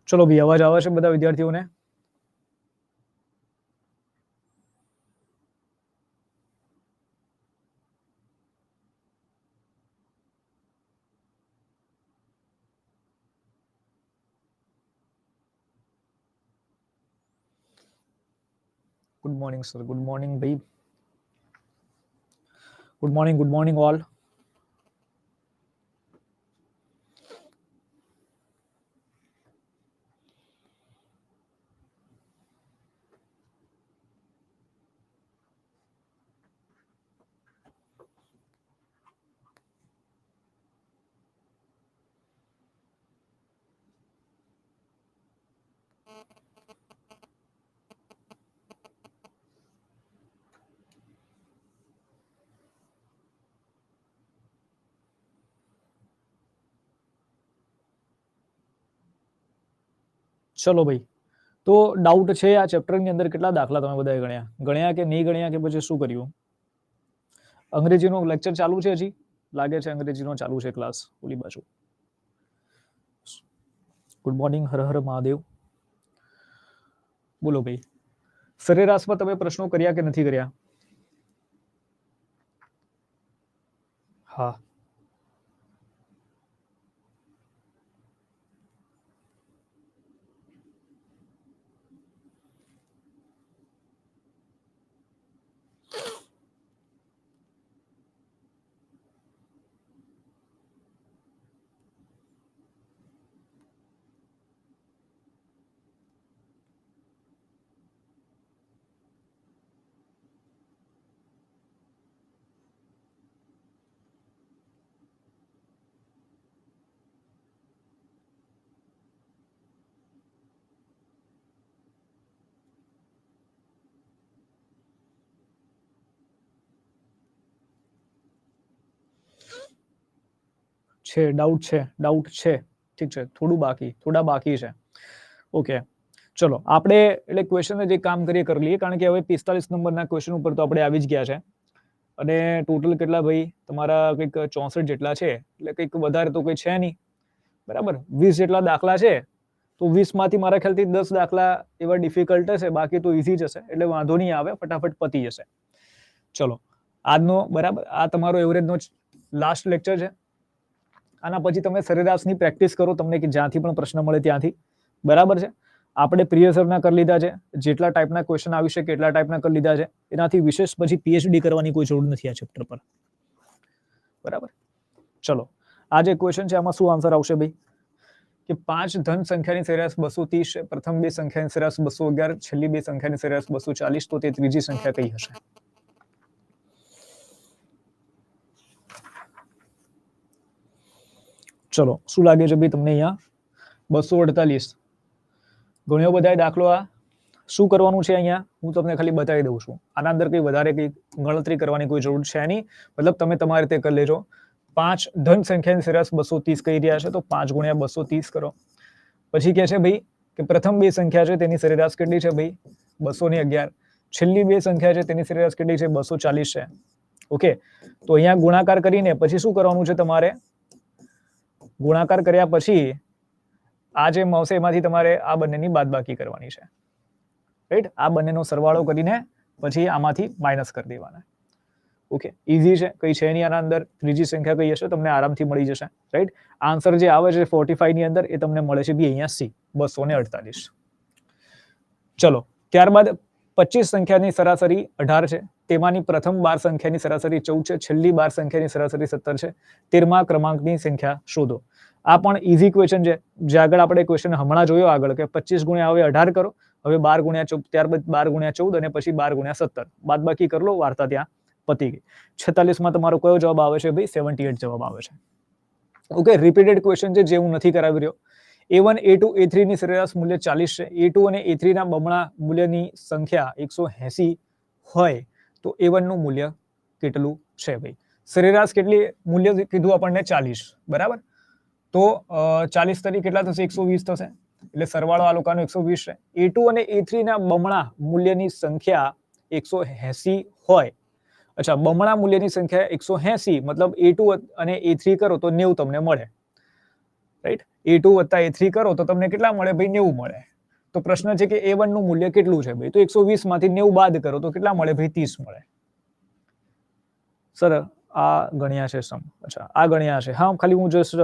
ચલો ભાઈ, અવાજ આવે છે બધા વિદ્યાર્થીઓને? Good morning sir, good morning ભાઈ, ગુડ મોર્નિંગ ઓલ. ચલો ભાઈ, તો ડાઉટ છે આ ચેપ્ટરની અંદર કેટલા દાખલા તમે બધાએ ગણ્યા કે નહીં ગણ્યા, કે પછી શું કર્યું? અંગ્રેજીનો લેક્ચર ચાલુ છે હજી? લાગે છે અંગ્રેજીનો ચાલુ છે ક્લાસ ઓલી બાજુ. Good morning, Har Har Mahadev. બોલો ભાઈ, સરેરાશમાં તમે પ્રશ્નો કર્યા કે નથી કર્યા? હા, છે ડાઉટ છે. ઠીક છે, થોડા બાકી છે. ઓકે, ચલો આપણે એટલે ક્વેશ્ચન જે કામ કરીએ કરી લઈએ, કારણ કે હવે 45 નંબરના ક્વેશ્ચન ઉપર તો આપણે આવી જ ગયા છે. અને ટોટલ કેટલા ભાઈ તમારા? કંઈક 64 જેટલા છે, એટલે કંઈક વધારે તો કંઈ છે નહીં, બરાબર. 20 જેટલા દાખલા છે, તો 20 માંથી મારા ખ્યાલથી 10 દાખલા એવા ડિફિકલ્ટ હશે, બાકી તો ઈઝી જ હશે, એટલે વાંધો નહીં આવે, ફટાફટ પતી જશે. ચલો, આજનો બરાબર આ તમારો એવરેજનો લાસ્ટ લેક્ચર છે. આના પછી તમે સરેરાશની પ્રેક્ટિસ કરો, તમને જ્યાંથી પણ પ્રશ્ન મળે ત્યાંથી, બરાબર છે. આપણે પ્રિયસરના કરી લીધા છે, જેટલા ટાઈપના ક્વેશ્ચન આવી શકે એટલા ટાઈપના કરી લીધા છે. એનાથી વિશેષ પછી પીએચડી કરવાની કોઈ જરૂર નથી આ ચેપ્ટર પર, બરાબર. ચલો, આ જે ક્વેશ્ચન છે આમાં શું આન્સર આવશે ભાઈ? કે 5 ધન સંખ્યાની સરેરાશ 230 છે, પ્રથમ બે સંખ્યાની સરેરાશ 211, છેલ્લી બે સંખ્યાની સરેરાશ 240, તો તે ત્રીજી સંખ્યા કઈ હશે? ચલો, શું લાગે છે ભાઈ તમને? અહીંયા 248 ગણ્યો બધાય દાખલો. આ શું કરવાનું છે અહીંયા હું તમને ખાલી બતાવી દઉં છું. આના અંદર કઈ વધારે કઈ ગણતરી કરવાની કોઈ જરૂર છે નહીં, મતલબ તમે તમારી રીતે કરી લેજો. 5 ધન સંખ્યાની સરેરાશ 230 કહી રહ્યા છે, તો 5 ગુણ્યા 230 કરો. પછી કહે છે ભાઈ કે પ્રથમ બે સંખ્યા છે તેની સરેરાશ કેટલી છે ભાઈ? 211. છેલ્લી બે સંખ્યા છે તેની સરેરાશ કેટલી છે? 240 છે. ઓકે, તો અહીંયા ગુણાકાર કરીને પછી શું કરવાનું છે તમારે? ગુણાકાર કર્યા પછી આ જે મળશે એમાંથી તમારે આ બંનેની બાદબાકી કરવાની છે, રાઈટ. આ બંનેનો સરવાળો કરીને પછી આમાંથી માઇનસ કરી દેવાના. ઓકે, ઈઝી છે, કઈ છે નહીં આના અંદર. ત્રીજી સંખ્યા કઈ હશે તમને આરામથી મળી જશે, રાઈટ. આન્સર જે આવે છે 45 ની અંદર એ તમને મળે છે બી અહીંયા સી, 248. ચલો, ત્યારબાદ 25 સંખ્યાની સરાસરી 18 છે, તેમાંની પ્રથમ 12 સંખ્યાની સરાસરી 14 છે, છેલ્લી 12 સંખ્યાની સરાસરી 17 છે. 13મા ક્રમાંકની સંખ્યા શોધો. આ પણ ઈઝી ક્વેશ્ચન છે. જે આગળ આપણે ક્વેશ્ચન હમણાં જોયો આગળ કે 25 ગુણ્યા હવે 18 કરો, હવે 12 ગુણ્યા 14, ત્યારબાદ 12 ગુણ્યા 14 અને પછી 12 ગુણ્યા 17, બાદબાકી કરી લો, વાર્તા ત્યાં પતી ગઈ. 46 માં તમારો કયો જવાબ આવે છે ભાઈ? 78 જવાબ આવે છે. ઓકે, રિપીટેડ ક્વેશ્ચન છે જે હું નથી કરાવી રહ્યો. A1 A2 A3 ની સરેરાશ મૂલ્ય 40 છે. A2 અને A3 ના બમણા મૂલ્યની સંખ્યા 180 હોય તો A1 નું મૂલ્ય કેટલું છે ભાઈ? સરેરાશ કેટલી મૂલ્ય કીધું આપણને? 40, બરાબર. તો 40 તરી કેટલા થશે? 120 થશે, એટલે સરવાળો આ લોકોનો 120 છે. A2 અને A3 ના બમણા મૂલ્યની સંખ્યા 180 હોય. અચ્છા, બમણા મૂલ્યની સંખ્યા 180, મતલબ A2 અને A3 કરો તો 90 તમને મળે. રાઈટ. A2 વત્તા A3 કરો તો તમને કેટલા મળે ભાઈ? 90 મળે. તો પ્રશ્ન છે કે A1 નું મૂલ્ય કેટલું છે ભાઈ? તો 120 માંથી 90 બાદ કરો તો કેટલા મળે ભાઈ? 30 મળે. સર આ ગણ્યા છે સમ. અચ્છા, આ ગણ્યા છે. હા, ખાલી હું જસ્ટ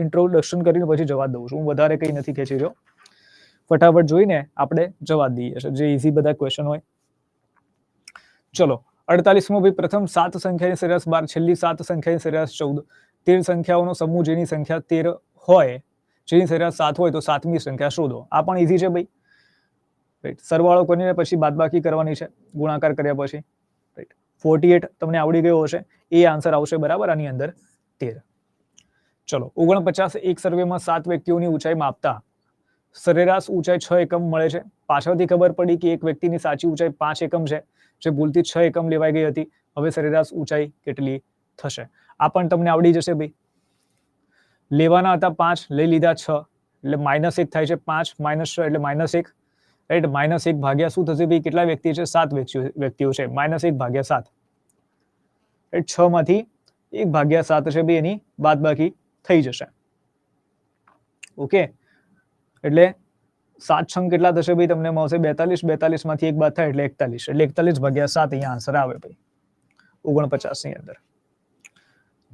ઇન્ટ્રોડક્શન કરીને પછી જવાબ દઉં છું. હું વધારે કંઈ નથી ખેંચી રહ્યો. ફટાફટ જોઈને આપણે જવાબ દઈએ છીએ, જે ઇઝી બધા ક્વેશ્ચન હોય. ચલો, 48માં ભાઈ પ્રથમ 7 સંખ્યાની સરેરાશ 12, છેલ્લી 7 સંખ્યાની સરેરાશ 14, 13 સંખ્યાઓનો સમૂહ જેની સંખ્યા 13 હોય, જેની સરેરાશ 7 હોય તો 7મી સંખ્યા શોધો. આ પણ ઇઝી છે ભાઈ. રાઈટ. સરવાળો કરીને પછી બાદબાકી કરવાની છે, ગુણાકાર કર્યા પછી. રાઈટ. 48 તમને આવડી ગયો હશે. એ આન્સર આવશે બરાબર આની અંદર 13. ચલો, 49 એક સર્વેમાં 7 વ્યક્તિઓની ઊંચાઈ માપતા સરેરાશ ઊંચાઈ 6 એકમ મળે છે. પાછળથી ખબર પડી કે એક વ્યક્તિની સાચી ઊંચાઈ 5 એકમ છે, જે ભૂલથી 6 એકમ લેવાઈ ગઈ હતી. હવે સરેરાશ ઊંચાઈ કેટલી થશે? આ પણ તમને આવડી જશે ભાઈ. લેવાના હતા 5, લઈ લીધા 6, એટલે -1 થાય છે. 5 - 6 એટલે -1. રાઈટ. -1 ભાગ્યા શું થશે ભાઈ? કેટલા વ્યક્તિ છે? 7 વ્યક્તિઓ છે. -1 ભાગ્યા 7. રાઈટ. 6 માંથી 1 ભાગ્યા 7 છે ભાઈ, એની બાદબાકી થઈ જશે. ઓકે, એટલે 7 છંગ કેટલા થશે ભાઈ? તમને મળશે 42. 42 માંથી 1 બાદ થાય એટલે 41. એટલે 41 ભાગ્યા 7 અહીંયા આન્સર આવે ભાઈ 49 ની અંદર.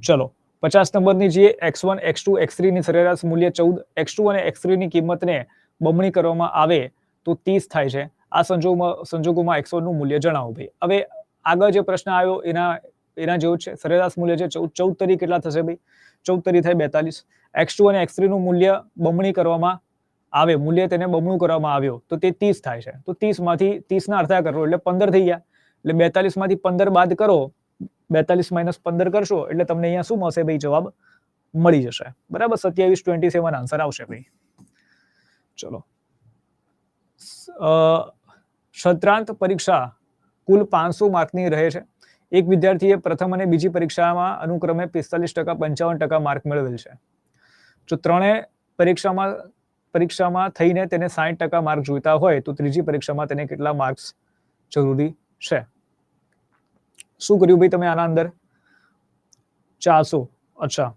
ચલો, 50 નંબરની જે x1, x2, x3 ની સરેરાશ મૂલ્ય 14, x2 અને x3 ની કિંમતને બમણી કરવામાં આવે તો 30 થાય છે. આ સંજોગોમાં x1 નું મૂલ્ય જણાવો ભાઈ. હવે આગળ જે પ્રશ્ન આવ્યો એના જેવું છે. સરેરાશ મૂલ્ય છે 14 તરી કેટલા થશે ભાઈ? 14 તરી થાય 42. x2 અને x3 નું મૂલ્ય બમણી કરવામાં આવે, મૂલ્ય તેને બમણું કરવામાં આવ્યો તો તે 30 થાય છે. તો 30 માંથી 30 ના અડધા કરો એટલે 15 થઈ ગયા. એટલે 42 માંથી 15 બાદ કરો, 42 - 15 કરશો એટલે તમને અહીંયા શું મળશે ભાઈ? જવાબ મળી જશે બરાબર. 27 આન્સર આવશે ભાઈ. ચલો, સત્રાંત પરીક્ષા કુલ 500 માર્કની રહે છે. એક વિદ્યાર્થીએ પ્રથમ અને બીજી પરીક્ષામાં અનુક્રમે 45%, 55% માર્ક મેળવેલ છે. જો ત્રણેય પરીક્ષામાં થઈને તેને 60% માર્ક જોઈતા હોય તો ત્રીજી પરીક્ષામાં તેને કેટલા માર્ક્સ જરૂરી છે? શું કર્યું ભાઈ તમે આના અંદર? 400. અચ્છા,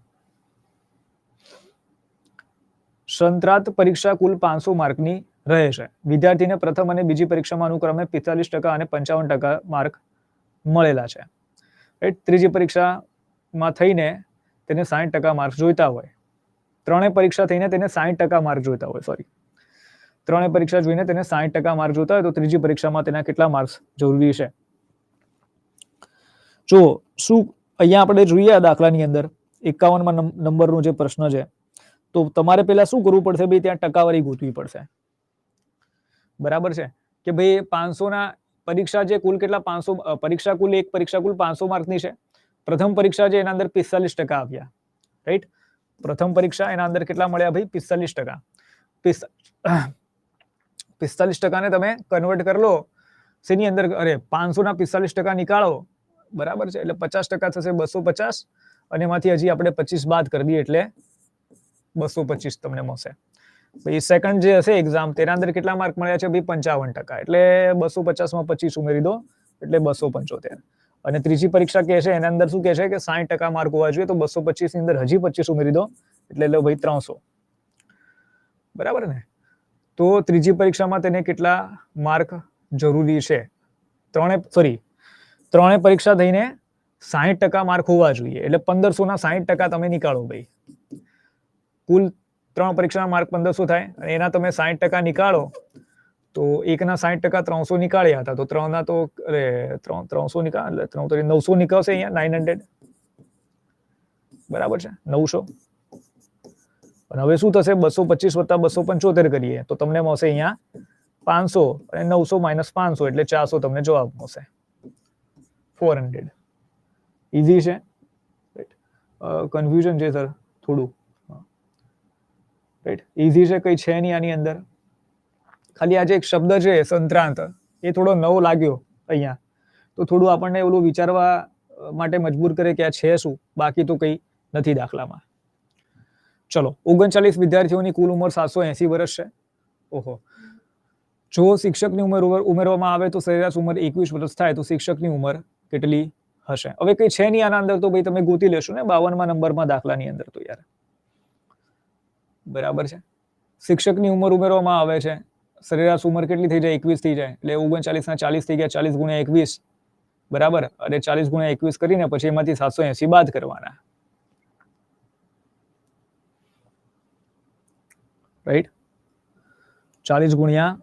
સત્રાંત પરીક્ષા કુલ 500 માર્કની રહે છે. વિદ્યાર્થીને પ્રથમ અને બીજી પરીક્ષામાં અનુક્રમે 45% અને 55% માર્ક મળેલા છે. રાઈટ. ત્રીજી પરીક્ષામાં થઈને તેને 60% માર્ક જોઈતા હોય. ત્રણેય પરીક્ષા થઈને તેને 60% માર્ક જોઈતા હોય. સોરી, ત્રણેય પરીક્ષા જોઈને તેને 60% માર્ક જોઈતા હોય તો ત્રીજી પરીક્ષામાં તેના કેટલા માર્ક્સ જરૂરી છે? જો શું અહીંયા આપણે જોઈએ આ દાખલાની અંદર 51માં નંબરનો જે પ્રશ્ન છે, તો તમારે પહેલા શું કરવું પડશે ભાઈ? ત્યાં ટકાવારી ગોતવી પડશે. બરાબર છે કે ભાઈ 500 ના પરીક્ષા જે કુલ કેટલા? 500 પરીક્ષા કુલ 500 માર્કની છે. પ્રથમ પરીક્ષા છે એના અંદર 45% આવ્યા. રાઈટ. પ્રથમ પરીક્ષા એના અંદર કેટલા મળ્યા ભાઈ? 45%. 45% ને તમે કન્વર્ટ કરી લો શેની અંદર? અરે 500 ના 45% નીકાળો, બરાબર છે, એટલે 50% થશે 250, અને એમાંથી હજી આપણે 25 બાદ કરી દઈએ એટલે 225 તમને મળશે. ભાઈ સેકન્ડ જે હશે એક્ઝામ તેના અંદર કેટલા માર્ક મળ્યા છે ભાઈ? 55%. એટલે 250 માં 25 ઉમેરી દો એટલે 275. અને ત્રીજી પરીક્ષા કે છે એના અંદર શું કે છે કે 60% માર્ક હોવા જોઈએ, તો 225 ની અંદર હજી 25 ઉમેરી દો એટલે લો ભાઈ 300. બરાબર ને? તો ત્રીજી પરીક્ષામાં તેને કેટલા માર્ક જરૂરી છે? ત્રણે પરીક્ષા થઈને 60% માર્ક હોવા જોઈએ. એટલે 1500 ના 60% તમે નીકાળો ભાઈ. કુલ 3 પરીક્ષાના માર્ક 1500 થાય અને એના તમે 60% નીકાળો તો એકના 60% 300 નીકાળ્યા હતા, તો 3 ના તો 300 નીકાળ એટલે 3 તો 900 નીકળશે અહીંયા 900. બરાબર છે, 900. અને હવે શું થશે? 225 વત્તા 275 કરીએ તો તમને મળશે અહીંયા 500 અને 900 - 500 એટલે 400 તમને જવાબ મળશે. 400. ઈઝી છે. કન્ફ્યુઝન છે સર થોડું? રાઈટ. ઈઝી છે, કઈ છે નહીં આની અંદર. ખાલી આજે એક શબ્દ છે સંત્રાંત, એ થોડો નવો લાગ્યો અહીંયા, તો થોડું આપણને ઓલું વિચારવા માટે મજબૂર કરે કે આ છે શું, બાકી તો કઈ નથી દાખલામાં. ચલો, 39 વિદ્યાર્થીઓની કુલ ઉંમર 780 વર્ષ છે. ઓહો. જો શિક્ષકની ઉંમર ઉમેરવામાં આવે તો સરેરાશ ઉંમર 21 વર્ષ થાય તો શિક્ષકની ઉંમર કેટલી હશે? હવે કઈ છે નહીં આના અંદર, તો ભાઈ તમે ગોતી લેશો ને 52માં નંબરમાં દાખલાની અંદર. તો યાર બરાબર છે. શિક્ષકની ઉંમર ઉમેરવામાં આવે છે, સરેરાશ ઉંમર કેટલી થઈ જાય? 21 થઈ જાય, એટલે 39 ના 40 થઈ ગયા, 40 ગુણ્યા 21, બરાબર. અને 40 ગુણ્યા 21 કરીને પછી એમાંથી 780 બાદ કરવાના, રાઈટ. 40 ગુણ્યા,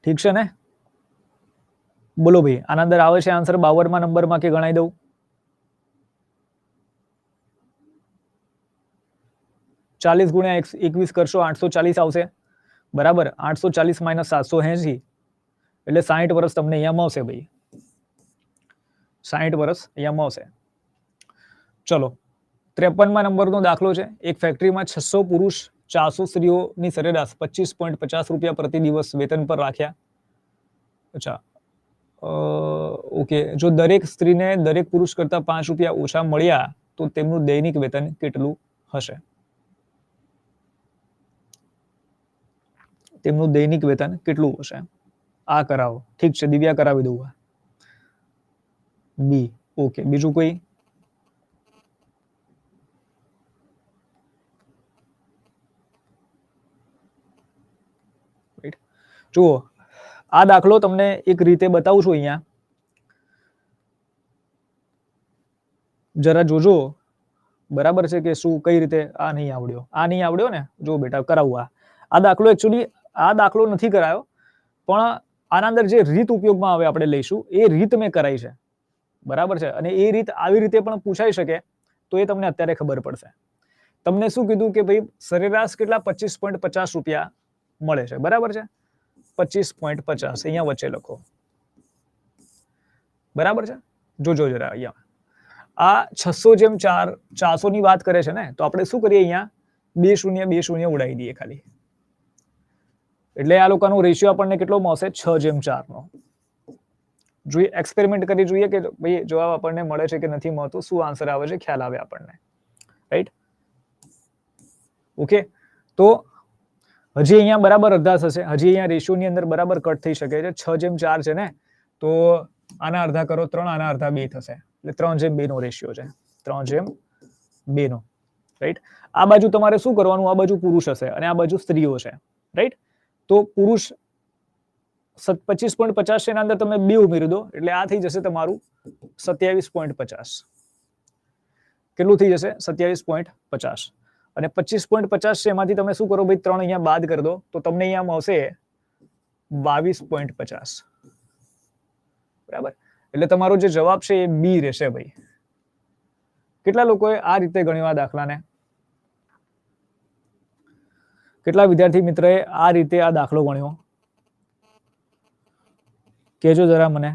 ઠીક છે ને? બોલો ભાઈ, આના અંદર આવે છે આન્સર 52મા નંબરમાં કે ગણાઈ દઉં? 40 ગુણ્યા 21 કરશો 840 આવશે, બરાબર. 840 માઇનસ 780 એટલે 60 વર્ષ તમને અહીંયા મળશે ભાઈ, 60 વર્ષ અહીંયા મળશે. ચલો, 53મા નંબરનો દાખલો છે. એક ફેક્ટરીમાં 600 પુરુષ 400 સ્ત્રીઓની સરેરાશ 25.50 રૂપિયા પ્રતિ દિવસ વેતન પર રાખ્યા. અચ્છા, ઓકે. જો દરેક સ્ત્રીને દરેક પુરુષ કરતા 5 રૂપિયા ઓછા મળ્યા તો તેમનું દૈનિક વેતન કેટલું હશે? તેમનું દૈનિક વેતન કેટલું હશે? આ કરાવો. ઠીક છે, દિવ્યા કરાવી દઉં. બી. ઓકે, બીજું કોઈ? જુઓ, આ દાખલો તમને એક રીતે બતાવું છું અહીંયા, જરા જોજો, બરાબર છે? કે શું કઈ રીતે? આ નહીં આવડ્યો ને? જો બેટા કરાવું. આ દાખલો એકચ્યુઅલી આ દાખલો નથી કરાયો, પણ આના અંદર જે રીત ઉપયોગમાં આવે આપણે લઈશું, એ રીત મેં કરાઈ છે, બરાબર છે? અને એ રીત આવી રીતે પણ પૂછાઈ શકે, તો એ તમને અત્યારે ખબર પડશે. તમને શું કીધું કે ભાઈ સરેરાશ કેટલા? 25.50 રૂપિયા મળે છે, બરાબર છે? 25.50 અહીંયા વચ્ચે લખો, બરાબર છે? જોજો જરા અહીંયા, આ 600/4 400 ની વાત કરે છે ને, તો આપણે શું કરીએ? અહીંયા 2 શૂન્ય ઉડાવી દઈએ ખાલી, એટલે આ લોકોનો રેશિયો આપણને કેટલો મળશે? 6/4 નો. જોઈએ, એક્સપેરિમેન્ટ કરી જોઈએ કે ભાઈ જવાબ આપણને મળે છે કે નથી મળતો, શું આન્સર આવે છે, ખ્યાલ આવે આપણને, રાઈટ? ઓકે, તો હજી અહીંયા બરાબર અડધા થશે, હજી અહીંયા રેશિયોની અંદર બરાબર કટ થઈ શકે છે. 6/4 છે ને, તો આના અડધા કરો 3, આના અડધા 2 થશે, એટલે 3/2 નો રેશિયો છે, 3/2 નો, રાઈટ? આ બાજુ તમારે શું કરવાનું? આ બાજુ પુરુષ હશે અને આ બાજુ સ્ત્રીઓ છે, રાઈટ? તો પુરુષ 25.50 છે, એના અંદર તમે 2 ઉમેરી દો, એટલે આ થઈ જશે તમારું 27.50. કેટલું થઈ જશે? 27.50. અને 25.50 છે, એમાંથી તમે શું કરો ભાઈ? 3 અહીંયા બાદ કરી દો, તો તમને અહીંયા મળશે 22.50, બરાબર? એટલે તમારો જે જવાબ છે એ બી રહેશે ભાઈ. કેટલા લોકોએ આ રીતે ગણ્યો આ દાખલાને? કેટલા વિદ્યાર્થી મિત્રએ આ રીતે આ દાખલો ગણ્યો? કહેજો જરા મને.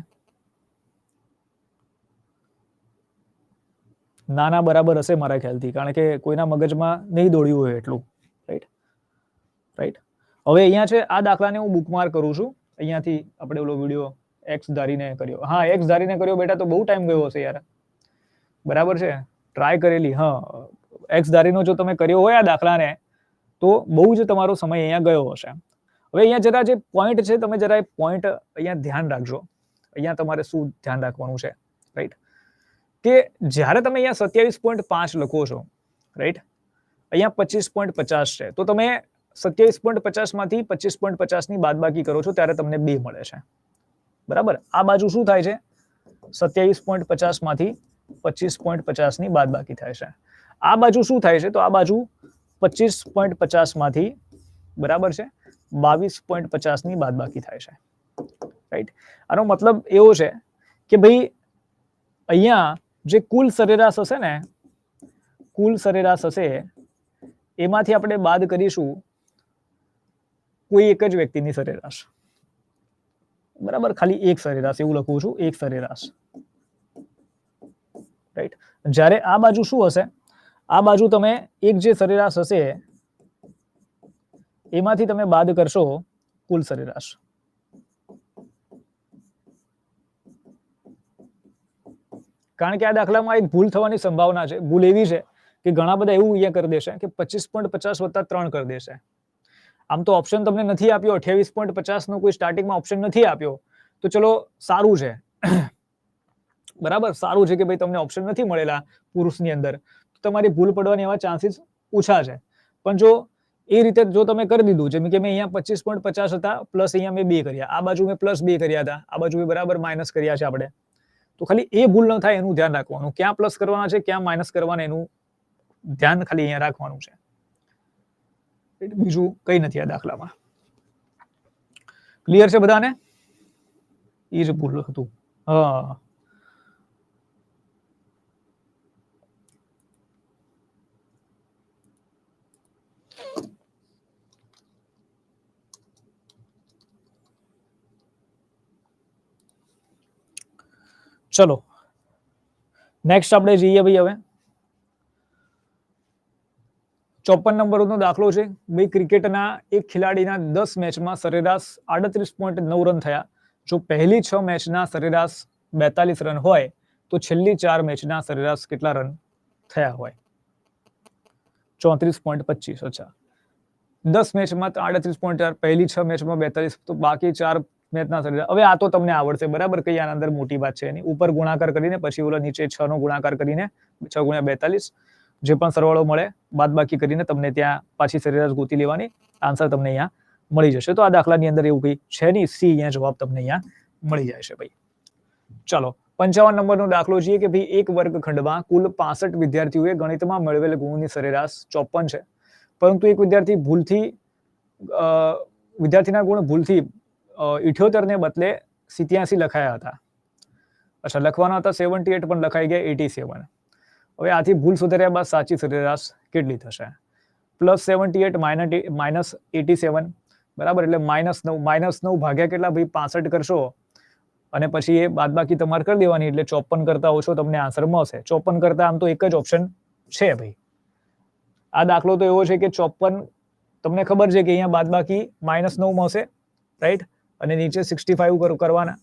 નાના બરાબર હશે મારા ખ્યાલથી, કારણ કે કોઈના મગજમાં નહીં દોડ્યું હોય એટલું, રાઈટ? રાઈટ. હવે અહીંયા છે આ દાખલાને હું બુકમાર્ક કરું છું. અહીંયાથી આપણે ઓલો વિડીયો એક્સ ધારીને કર્યો. હા, એક્સ ધારીને કર્યો બેટા, તો બહુ ટાઈમ ગયો હશે યાર, બરાબર છે? ટ્રાય કરેલી. હા, એક્સ ધારીનો જો તમે કર્યો હોય આ દાખલાને, તો બહુ જ તમારો સમય અહીંયા ગયો હશે. હવે અહીંયા જરા જે પોઈન્ટ છે, તમે જરા પોઈન્ટ અહીંયા ધ્યાન રાખજો. અહીંયા તમારે શું ધ્યાન રાખવાનું છે, રાઈટ? કે જ્યારે તમે અહીંયા 27.5 લખો છો, રાઈટ? અહીંયા 25.50 છે, તો તમે 27.50 માંથી 25.50 ની બાદબાકી કરો છો ત્યારે તમને 2 મળે છે, બરાબર? આ બાજુ શું થાય છે? 27.50 માંથી 25.50 ની બાદબાકી થાય છે. આ બાજુ શું થાય છે? તો આ બાજુ 25.50 માંથી, બરાબર છે, 22.50 ની બાદબાકી થાય છે, રાઈટ? આનો મતલબ એવો છે કે ભાઈ અહીંયા જે કુલ સરેરાશ હશે ને, કુલ સરેરાશ હશે, એમાંથી આપણે બાદ કરીશું કોઈ એક જ વ્યક્તિની સરેરાશ, બરાબર? ખાલી એક સરેરાશ એવું લખું છું, એક સરેરાશ, રાઈટ? જ્યારે આ બાજુ શું હશે? આ બાજુ તમે એક જે સરેરાશ હશે એમાંથી તમે બાદ કરશો કુલ સરેરાશ. કારણ કે આ દાખલામાં એક ભૂલ થવાની સંભાવના છે. ભૂલ એવી છે કે ઘણા બધા એવું અહીંયા કરી દેશે કે 25.50 વત્તા 3 કરી દેશે. આમ તો ઓપ્શન તમને નથી આપ્યો, 28.50 નો કોઈ સ્ટાર્ટિંગમાં ઓપ્શન નથી આપ્યો, તો ચલો સારું છે, બરાબર? સારું છે કે ભાઈ તમને ઓપ્શન નથી મળેલા પુરુષની અંદર, તમારી ભૂલ પડવાની એવા ચાન્સીસ ઓછા છે. પણ જો એ રીતે જો તમે કરી દીધું, જેમ કે મેં અહીંયા 25.50 હતા પ્લસ અહીંયા મેં 2 કર્યા, આ બાજુ મેં પ્લસ 2 કર્યા હતા, આ બાજુ મેં બરાબર માઇનસ કર્યા છે આપણે, તો ખાલી એ ભૂલ ન થાય એનું ધ્યાન રાખવાનું. ક્યાં પ્લસ કરવાના છે ક્યાં માઇનસ કરવાના એનું ધ્યાન ખાલી અહીંયા રાખવાનું છે, બીજું કઈ નથી આ દાખલામાં. ક્લિયર છે બધાને? એ જ ભૂલ હતું. હા, ચલો નેક્સ્ટ આપણે જઈએ ભાઈ. હવે 54 નંબરનો દાખલો છે ભાઈ. ક્રિકેટના એક ખેલાડીના 10 મેચમાં સરેરાશ 38.9 રન થયા. જો પહેલી 6 મેચના સરેરાશ 42 રન હોય તો છેલ્લી 4 મેચના સરેરાશ કેટલા રન થયા હોય? 34.25. અચ્છા, 10 મેચમાં 38.4, પહેલી 6 મેચમાં 42, તો બાકી 4 મેચના સરેરાશ. હવે આ તો તમને આવડશે બરાબર, કઈ આના અંદર મોટી વાત છે એની. ઉપર ગુણાકાર કરીને પછી ઓલા નીચે 6 નો ગુણાકાર કરીને 6 × 42 જે પણ સરવાળો મળે બાદ બાકી કરીને તમને ત્યાં પાછી સરેરાશ ગોતી લેવાની, આન્સર તમને અહીંયા મળી જશે. તો આ દાખલાની અંદર એવું કઈ છે નહીં, સી અહીંયા જવાબ તમને અહીંયા મળી જાય છે ભાઈ. ચાલો 55 નંબરનો દાખલો છે કે ભાઈ એક વર્ગખંડમાં કુલ 65 વિદ્યાર્થીઓએ ગણિતમાં મેળવેલ ગુણની સરેરાશ 54 છે, પરંતુ એક વિદ્યાર્થીના ગુણ ભૂલથી 78 ને બદલે 87 લખાયા હતા. અચ્છા, લખવાના હતા 78 પણ લખાઈ ગયા 87. હવે આથી ભૂલ સુધાર્યા બાદ સાચી સરેરાશ કેટલી થશે? +78 માઇનસ 87 બરાબર, એટલે -9 ભાગ્યા કેટલા ભાઈ 65 કરશો અને પછી એ બાદબાકી તમારે કરી દેવાની, એટલે 54 કરતા ઓછો તમને આન્સર મળશે. 54 કરતા આમ તો એક જ ઓપ્શન છે ભાઈ. આ દાખલો તો એવો છે કે 54 તમને ખબર છે કે અહીંયા બાદબાકી -9 મળશે, રાઈટ, અને નીચે 65 કરવાના,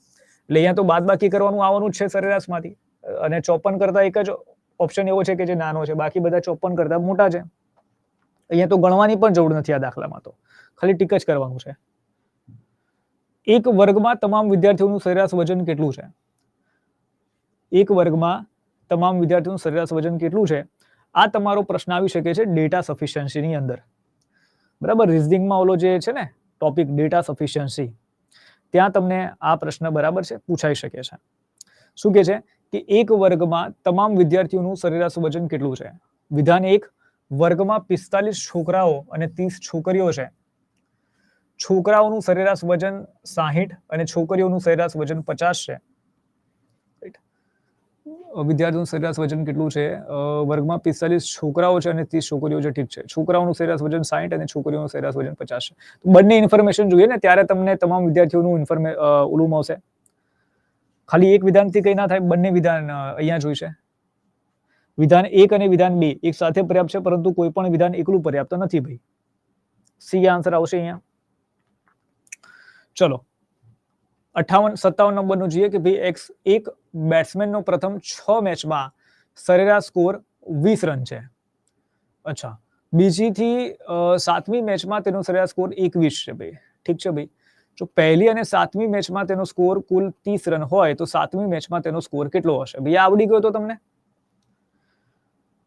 એટલે અહીંયા તો બાદબાકી કરવાનું આવવાનું જ છે સરેરાશમાંથી. અને 54 કરતા એક જ ઓપ્શન એવો છે કે જે નાનો છે, બાકી બધા 54 કરતા મોટા છે. અહીંયા તો ગણવાની પણ જરૂર નથી આ દાખલામાં, તો ખાલી ટીક જ કરવાનું છે. એક વર્ગમાં તમામ વિદ્યાર્થીઓનું સરેરાશ વજન કેટલું છે? એક વર્ગમાં તમામ વિદ્યાર્થીઓનું સરેરાશ વજન કેટલું છે? આ તમારો પ્રશ્ન આવી શકે છે ડેટા સફિશિયન્સીની અંદર, બરાબર. રિઝનિંગમાં ઓલો જે છે ને ટોપિક ડેટા સફિશિયન્સી, ત્યાં તમને આ પ્રશ્ન બરાબર છે પૂછાઈ શકે છે. શું કે છે કે એક વર્ગમાં તમામ વિદ્યાર્થીઓનું સરેરાશ વજન કેટલું છે? વિધાન 1, વર્ગમાં 45 છોકરાઓ અને 30 છોકરીઓ છે. છોકરાઓનું સરેરાશ વજન 60 અને છોકરીઓનું સરેરાશ વજન 50 છે. વિદ્યાર્થીઓનું સરેરાશ વજન કેટલું છે? વર્ગમાં 45 છોકરાઓ છે અને 30 છોકરીઓ છે, ઠીક છે. છોકરાઓનું સરેરાશ વજન 60 અને છોકરીઓનું સરેરાશ વજન 50 છે. તો બંને ઇન્ફોર્મેશન જોઈએ ને ત્યારે તમને તમામ વિદ્યાર્થીઓનું ઓલું મળશે. ખાલી એક વિધાનથી કઈ ના થાય, બંને વિધાન અહીંયા જોઈશે. વિધાન 1 અને વિધાન 2 એક સાથે પર્યાપ્ત છે, પરંતુ કોઈ પણ વિધાન એકલું પર્યાપ્ત નથી ભાઈ. સી આન્સર આવશે અહીંયા. ચલો 57 નંબરનું જોઈએ કે ભાઈ એક બેટ્સમેનનો પ્રથમ 6 મેચમાં સરેરાશ સ્કોર 20 રન છે. અચ્છા, બીજીથી 7મી મેચમાં તેનો સરેરાશ સ્કોર 21 છે ભાઈ, ઠીક છે ભાઈ. જો પહેલી અને 7મી મેચમાં તેનો સ્કોર કુલ 30 રન હોય તો 7મી મેચમાં તેનો સ્કોર કેટલો હશે? ભાઈ આવડી ગયો તો તમને.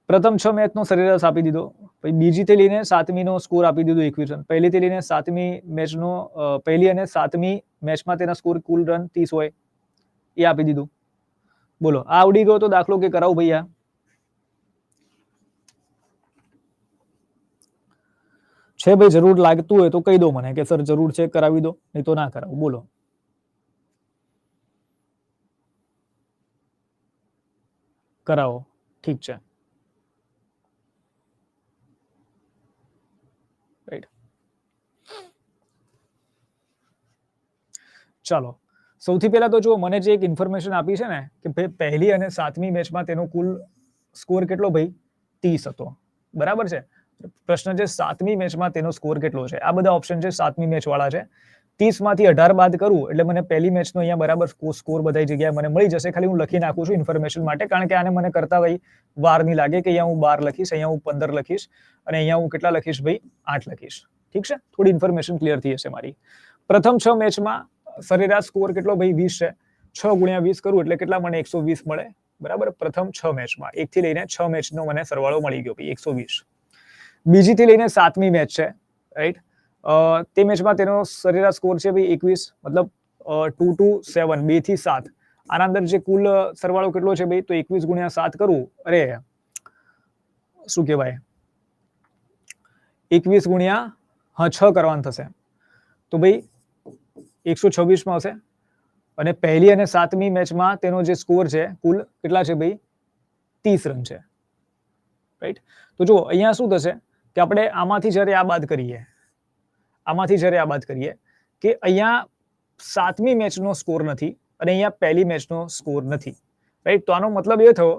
પ્રથમ 6 મેચનો સરેરાશ આપી દીધો, પછી બીજીથી લઈને 7મીનો સ્કોર આપી દીધો 21 રન, પહેલીથી લઈને 7મી મેચનો પહેલી અને 7મી મેચમાં તેના સ્કોર કુલ રન 30 હોય એ આપી દીધું. બોલો આ આવડી ગયો તો દાખલો કે કરાવું ભૈયા? છે ભાઈ, જરૂર લાગતું હોય તો કહી દો મને કે સર જરૂર છે, કરાવી દો, નહીં તો ના કરાવું. બોલો કરાવો, ઠીક છે. રાઈટ, ચાલો સૌથી પહેલા તો જો મને જે એક ઇન્ફોર્મેશન આપી છે ને કે ભાઈ પહેલી અને 7મી મેચમાં તેનો કુલ સ્કોર કેટલો ભાઈ? 30 હતો, બરાબર છે. પ્રશ્ન છે 7મી મેચમાં તેનો સ્કોર કેટલો છે? આ બધા ઓપ્શન છે 7મી મેચ વાળા છે. 30 માંથી 18 બાદ કરું એટલે મને પહેલી મેચનો અહીંયા બરાબર સ્કોર બધી જગ્યાએ મને મળી જશે. ખાલી હું લખી નાખું છું ઇન્ફોર્મેશન માટે, કારણ કે આને મને કરતા ભાઈ વાર નહીં લાગે કે અહીંયા હું 12 લખીશ, અહીંયા હું 15 લખીશ અને અહીંયા હું કેટલા લખીશ ભાઈ? 8 લખીશ. ઠીક છે, થોડી ઇન્ફોર્મેશન ક્લિયર થઈ હશે મારી. પ્રથમ 6 મેચમાં સરેરાશ સ્કોર કેટલો ભાઈ? 20 છે. 6 × 20 કરું એટલે કેટલા મને? 120 મળે. બરાબર, પ્રથમ 6 મેચમાં 1 થી લઈને 6 મેચનો મને સરવાળો મળી ગયો ભાઈ 120. બીજી થી લઈને 7મી મેચ છે, રાઈટ. તે મેચમાં તેનો સરેરાશ સ્કોર છે ભાઈ 21, મતલબ 2 to 7, 2 થી 7. આના અંદર જે કુલ સરવાળો કેટલો છે ભાઈ, તો 21 ગુણ્યા 7 કરું, અરે શું કહેવાય, 21 ગુણ્યા 6 કરવાનું થશે, તો ભાઈ 126 માં હશે. અને પહેલી અને 7મી મેચમાં તેનો જે સ્કોર છે કુલ કેટલા છે ભાઈ, 30 રન છે, રાઈટ. તો જો અહીંયા શું થશે કે આપણે આમાંથી જ્યારે આ બાદ કરીએ, કે અહીંયા 7મી મેચનો સ્કોર નથી અને અહીંયા પહેલી મેચનો સ્કોર નથી, રાઈટ. તો આનો મતલબ એ થયો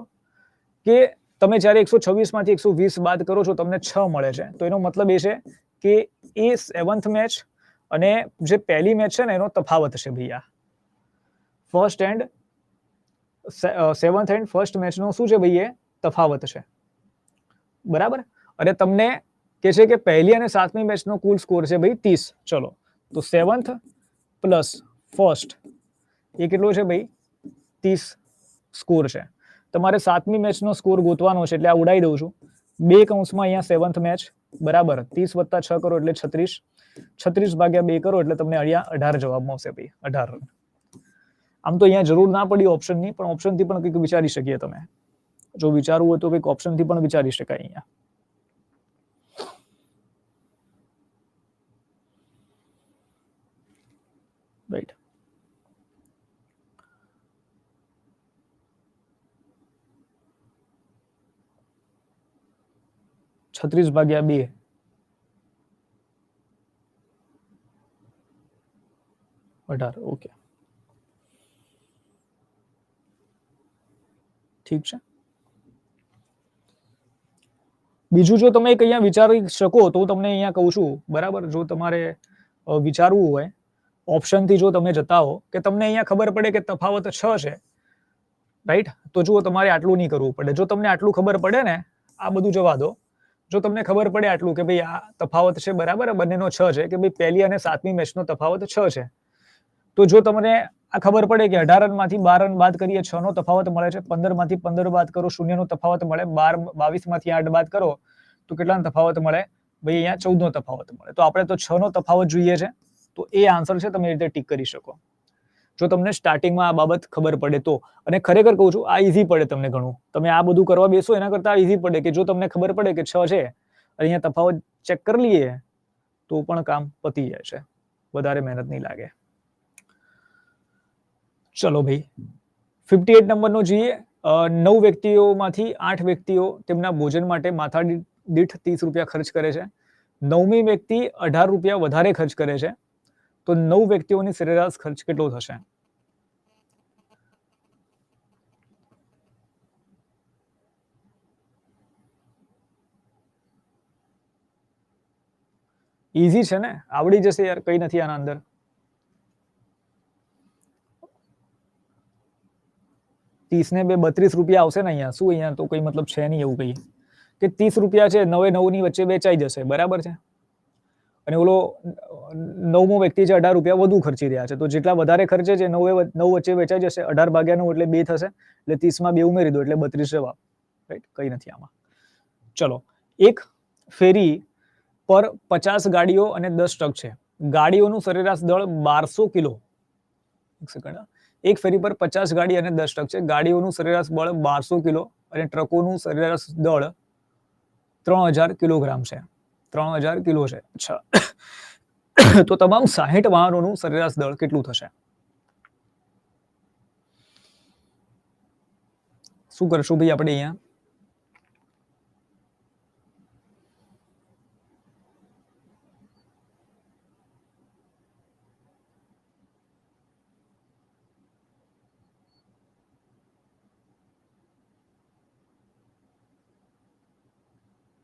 કે તમે જ્યારે 126 માંથી 120 બાદ કરો છો તમને 6 મળે છે, તો એનો મતલબ એ છે કે એ 7th મેચ અને જે પહેલી મેચ છે ને એનો તફાવત છે ભાઈ. આ first and 7th and first મેચનો શું છે ભાઈ, એ તફાવત છે, બરાબર. અને તમને કે છે કે પહેલી અને 7મી મેચનો કુલ સ્કોર છે ભાઈ 30. ચલો, તો 7th પ્લસ ફર્સ્ટ એ કેટલો છે ભાઈ, 30 સ્કોર છે. તમારે 7મી મેચનો સ્કોર ગોતવાનો છે, એટલે આ ઉડાઈ દઉં છું. 2 કૌંસમાં અહીંયા 7th મેચ બરાબર 30 વત્તા 6 કરો એટલે 36, 36 ભાગ્યા 2 કરો એટલે તમને અહીંયા 18 જવાબ મળશે ભાઈ, 18 રન. આમ તો અહીંયા જરૂર ના પડી ઓપ્શનની, પણ ઓપ્શનથી પણ કંઈક વિચારી શકીએ તમે. જો વિચારવું હોય તો કંઈક ઓપ્શનથી પણ વિચારી શકાય અહીંયા. રાઈટ. છત્રીસ ભાગ્યા 2, ઓકે, ઠીક છે. બીજું જો તમે અહીંયા વિચારી શકો તો તમને અહીંયા કહું છું, બરાબર. જો તમારે વિચારવું હોય ઓપ્શનથી, જો તમે જતા હો કે તમને અહીંયા ખબર પડે કે તફાવત 6 છે, રાઈટ, તો જુઓ તમારે આટલું નહીં કરવું પડે. જો તમને આટલું ખબર પડે ને, આ બધું જવા દો, જો તમને ખબર પડે આટલું કે ભાઈ આ તફાવત છે, બરાબર, બંનેનો 6 છે, કે ભાઈ પહેલી અને 7મી મેચનો તફાવત 6 છે, તો જો તમને આ ખબર પડે કે 18 રનમાંથી 12 રન બાદ કરીએ 6 નો તફાવત મળે છે, 15 માંથી 15 બાદ કરો 0 નો તફાવત મળે, 22 માંથી 8 બાદ કરો તો કેટલાનો તફાવત મળે ભાઈ, અહીંયા 14 નો તફાવત મળે. તો આપણે તો 6 નો તફાવત જોઈએ છે, તો એ આન્સર છે, તમે એ રીતે ટીક કરી શકો જો તમને સ્ટાર્ટિંગમાં આ બાબત ખબર પડે તો. અને ખરેખર કહું છું, આ ઈઝી પડે તમને ઘણું. તમે આ બધું કરવા બેસો એના કરતા ઈઝી પડે કે જો તમને ખબર પડે કે 6 છે, અહીંયા તફાવત ચેક કરી લઈએ તો પણ કામ પતી જાય છે, વધારે મહેનત નહીં લાગે. ચલો ભાઈ, 58 નંબરનો જોઈએ. 9 વ્યક્તિઓમાંથી 8 વ્યક્તિઓ તેમના ભોજન માટે માથા દીઠ 30 રૂપિયા ખર્ચ કરે છે. 9મી વ્યક્તિ 18 રૂપિયા વધારે ખર્ચ કરે છે, તો 9 વ્યક્તિઓની સરેરાશ ખર્ચ કેટલો થશે? ઈઝી છે ને, આવડી જશે યાર, કઈ નથી આના અંદર. ને 32 રૂપિયા આવશે ને અહીંયા. શું અહીંયા તો કઈ મતલબ છે નહીં એવું કઈ કે 30 રૂપિયા છે 9 ની વચ્ચે વેચાઈ જશે, બરાબર છે. અને ઓલો 9મો વ્યક્તિ છે 18 રૂપિયા વધુ ખર્ચી રહ્યા છે, તો જેટલા વધારે ખર્ચે છે 9 વચ્ચે વેચાઈ જશે. 18 ભાગ્યા 9 એટલે 2 થશે, એટલે 30 માં 2 ઉમેરી દો એટલે 32 જવાબ, રાઈટ. કઈ નથી આમાં. ચલો, એક ફેરી પર 50 ગાડીઓ અને 10 ટ્રક છે. ગાડીઓનું સરેરાશ દળ 1200 કિલો. એક સેકન્ડ. એક ફેરી પર 50 ગાડી અને 10 ટ્રક છે. ગાડીઓનું સરેરાશ બળ 1200 કિલો અને ટ્રકોનું સરેરાશ દળ 3000 કિલોગ્રામ છે. 3000 કિલો છે. અચ્છા, તો તમામ 60 વાહનોનું સરેરાશ દળ કેટલું થશે? શું કરશું ભાઈ આપણે અહીંયા?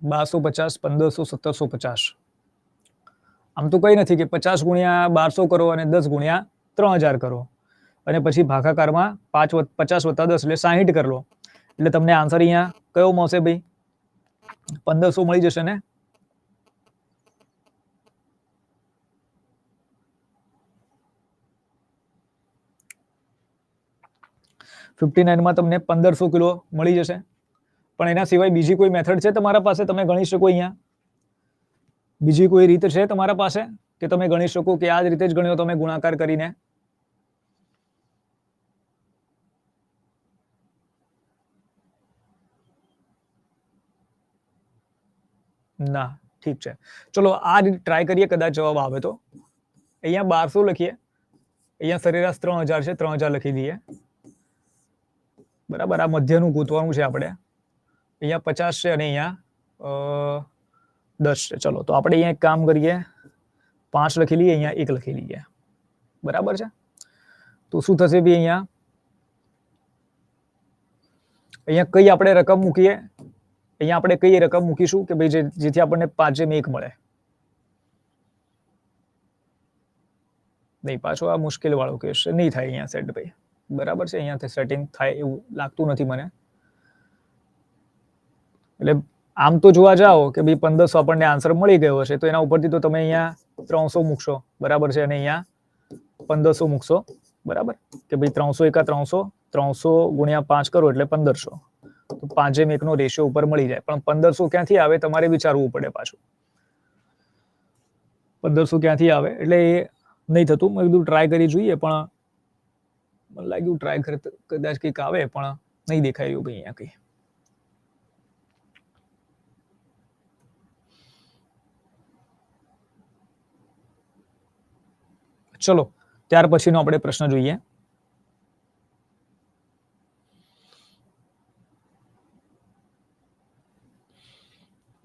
બારસો 50, 1500, 1750. આમ તો કઈ નથી કે 50 ગુણ્યા 1200 કરો અને 10 ગુણ્યા 3000 કરો અને પછી ભાગાકારમાં 50 વત્તા 10 એટલે 60 કરી લો, એટલે તમને આન્સર અહીંયા કયો મળશે ભાઈ? 1500 મળી જશે ને. 59 માં તમને 1500 કિલો મળી જશે. પણ એના સિવાય બીજી કોઈ મેથડ છે તમારા પાસે? તમે ગણી શકો અહીંયા? બીજી કોઈ રીત છે તમારા પાસે કે તમે ગણી શકો કે આ જ રીતે જ ગણ્યો તમે ગુણાકાર કરીને? ના, ઠીક છે, ચલો આ રીતે ટ્રાય કરીએ, કદાચ જવાબ આવે તો. અહીંયા 1200 લખીએ, અહીંયા સરેરાશ 3000 છે, 3000 લખી દઈએ, બરાબર. આ મધ્યનું ગોતવાનું છે આપણે. અહીંયા 50 છે અને અહીંયા 10 છે. ચલો તો આપણે અહીંયા એક કામ કરીએ, 5 લખી લઈએ, અહીંયા 1 લખી લઈએ, બરાબર છે. તો શું થશે ભાઈ? અહીંયા કઈ આપણે રકમ મૂકીએ? અહીંયા આપણે કઈ રકમ મૂકીશું કે ભાઈ જેથી આપણને 5/1 મળે? નહીં, પાછો આ મુશ્કેલ વાળો કેસ નહીં થાય અહીંયા સેટ ભાઈ, બરાબર છે. અહીંયાથી સેટિંગ થાય એવું લાગતું નથી મને. એટલે આમ તો જોવા જાઓ કે ભાઈ 1500 આપણને આન્સર મળી ગયો હશે, તો એના ઉપરથી તો તમે અહીંયા 300 મૂકશો, બરાબર છે, અને અહીંયા 1500 મૂકશો, બરાબર. કે ભાઈ 300 એકા 300, 300 ગુણ્યા 5 કરો એટલે 1500, તો 5/1 નો રેશિયો ઉપર મળી જાય. પણ 1500 ક્યાંથી આવે તમારે વિચારવું પડે પાછું. 1500 ક્યાંથી આવે એટલે એ નહીં થતું. મેં કીધું ટ્રાય કરી જોઈએ, પણ મને લાગ્યું ટ્રાય કરતા કદાચ કંઈક આવે, પણ નહીં દેખાય રહ્યું ભાઈ અહીંયા કંઈ. ચલો ત્યાર પછીનો આપણે પ્રશ્ન જોઈએ.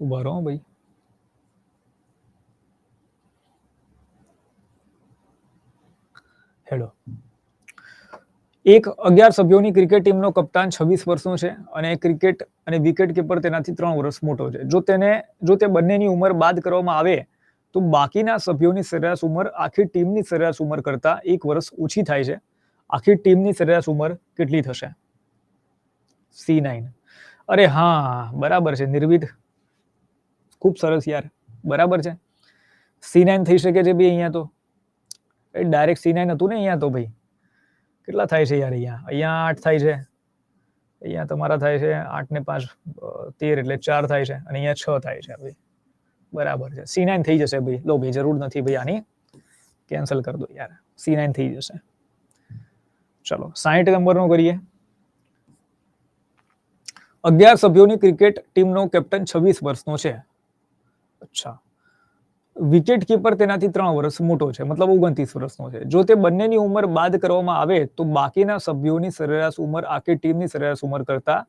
ઉભા રહો ભાઈ. હેલો. એક 11 સભ્યોની ક્રિકેટ ટીમનો કપ્તાન 26 વર્ષનો છે અને ક્રિકેટ અને વિકેટ કીપર તેનાથી 3 વર્ષ મોટો છે. જો તે બંનેની ઉંમર બાદ કરવામાં આવે તો બાકીના સભ્યોની સરેરાશ ઉંમર આખી ટીમની સરેરાશ ઉંમર કરતા 1 વર્ષ ઓછી થાય છે. આખી ટીમની સરેરાશ ઉંમર કેટલી થશે? C9. અરે હા, બરાબર છે નિર્વિધ, ખૂબ સરસ યાર, બરાબર છે. C9 થઈ શકે છે ભાઈ. અહીંયા તો ડાયરેક્ટ C9 હતું ને અહીંયા તો ભાઈ. કેટલા થાય છે યાર? અહીંયા 8 થાય છે, અહીંયા તમારા થાય છે 8 ને 5 13 એટલે 4 થાય છે, અને અહીંયા 6 થાય છે ભાઈ, બરાબર છે. C9 થઈ જશે ભાઈ. લો ભાઈ, જરૂર નથી ભાઈ આની, કેન્સલ કરી દો યાર, C9 થઈ જશે. ચલો 60 નંબરનો કરીએ. 11 સભ્યોની ક્રિકેટ ટીમનો કેપ્ટન 26 વર્ષનો છે. અચ્છા. વિકેટ કીપર તેનાથી 3 વર્ષ મોટો છે, મતલબ 29 વર્ષનો છે. જો તે બંનેની ઉંમર બાદ કરવામાં આવે તો બાકીના સભ્યોની સરેરાશ ઉંમર આખી ટીમની સરેરાશ ઉંમર કરતા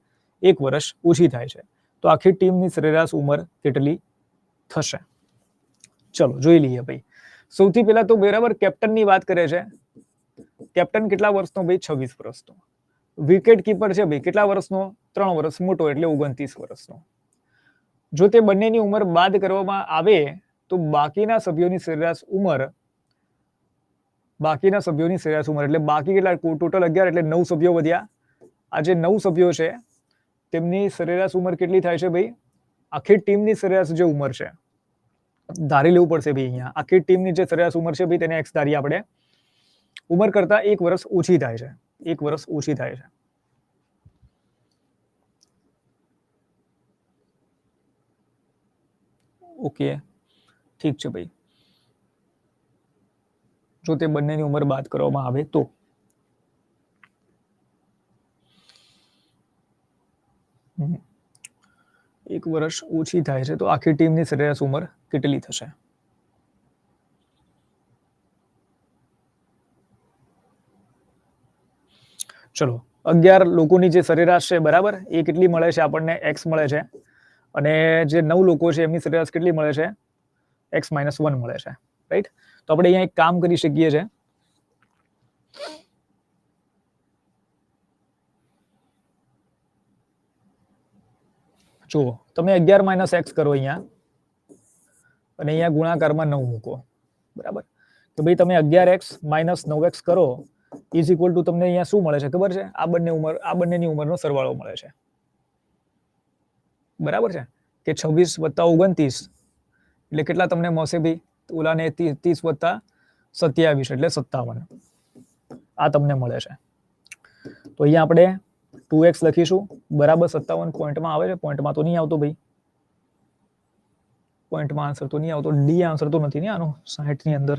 1 વર્ષ ઓછી થાય છે. તો આખી ટીમની સરેરાશ ઉંમર કેટલી થશે? ચલો જોઈ લઈએ ભાઈ. સૌથી પહેલા તો બરાબર કેપ્ટનની વાત કરે છે. કેપ્ટન કેટલા વર્ષનો ભાઈ? 26 વર્ષનો. વિકેટ કીપર છે ભાઈ કેટલા વર્ષનો? 3 વર્ષ મોટો એટલે 29 વર્ષનો. જો તે બંનેની ઉંમર બાદ કરવામાં આવે તો બાકીના સભ્યોની સરેરાશ ઉંમર એટલે બાકી કેટલા? ટોટલ 11 એટલે 9 સભ્યો વધ્યા. આ જે 9 સભ્યો છે તેમની સરેરાશ ઉંમર કેટલી થાય છે ભાઈ? આખી ટીમની સરેરાશ જે ઉંમર છે ધારી લેવું પડશે ભાઈ. અહીંયા આખી ટીમની જે સરેરાશ ઉંમર છે ભાઈ તેને x ધારીએ આપણે. ઉંમર કરતા 1 વર્ષ ઓછી થાય છે. 1 વર્ષ ઓછી થાય છે. ઓકે, ઠીક છે ભાઈ. જો તે બંનેની ઉંમર બાદ કરવામાં આવે તો 1 વર્ષ ઓછી થાય છે, તો આખી ટીમની સરેરાશ ઉંમર કેટલી થશે? ચલો 11 લોકોની જે સરેરાશ છે બરાબર, એ કેટલી મળે છે આપણને? x મળે છે. અને જે 9 લોકો છે એમની સરેરાશ કેટલી મળે છે? x - 1 મળે છે, રાઈટ. તો આપણે અહીંયા એક કામ કરી શકીએ છે. જુઓ, તમે 11 - x કરો અહીંયા, અને અહીંયા ગુણાકારમાં 9 મૂકો, બરાબર. તો ભાઈ તમે 11x - 9x કરો ઇઝ ઇક્વલ ટુ તમને અહીંયા શું મળે છે ખબર છે? આ બંનેની ઉંમરનો સરવાળો મળે છે, બરાબર છે. કે 26 + 29 એટલે કેટલા તમને મળશે ભાઈ? ઓલાને 30 + 27 એટલે 57. આ તમને મળે છે. તો અહીંયા આપણે 2x લખીશું બરાબર 57 પોઈન્ટમાં આવે છે, પોઈન્ટમાં તો નહીં આવતો ભાઈ, પોઈન્ટમાં આન્સર તો નહીં આવતો, ડી આન્સર તો નથી ને આનો 60 ની અંદર.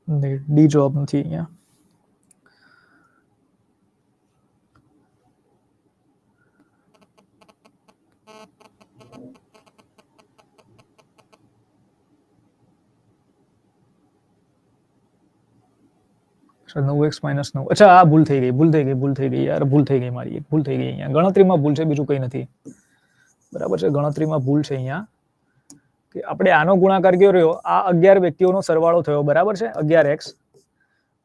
ડી જવાબ નથી અહીંયા. નવ એક્સ માઇનસ 9. અચ્છા આ ભૂલ થઈ ગઈ યાર, ભૂલ થઈ ગઈ મારી, ભૂલ થઈ ગઈ અહીંયા. ગણતરીમાં ભૂલ છે, બીજું કંઈ નથી. બરાબર છે, ગણતરીમાં ભૂલ છે અહીંયા કે આપણે આનો ગુણાકાર કયો રહ્યો, આ 11 વ્યક્તિઓનો સરવાળો થયો, બરાબર છે, 11x,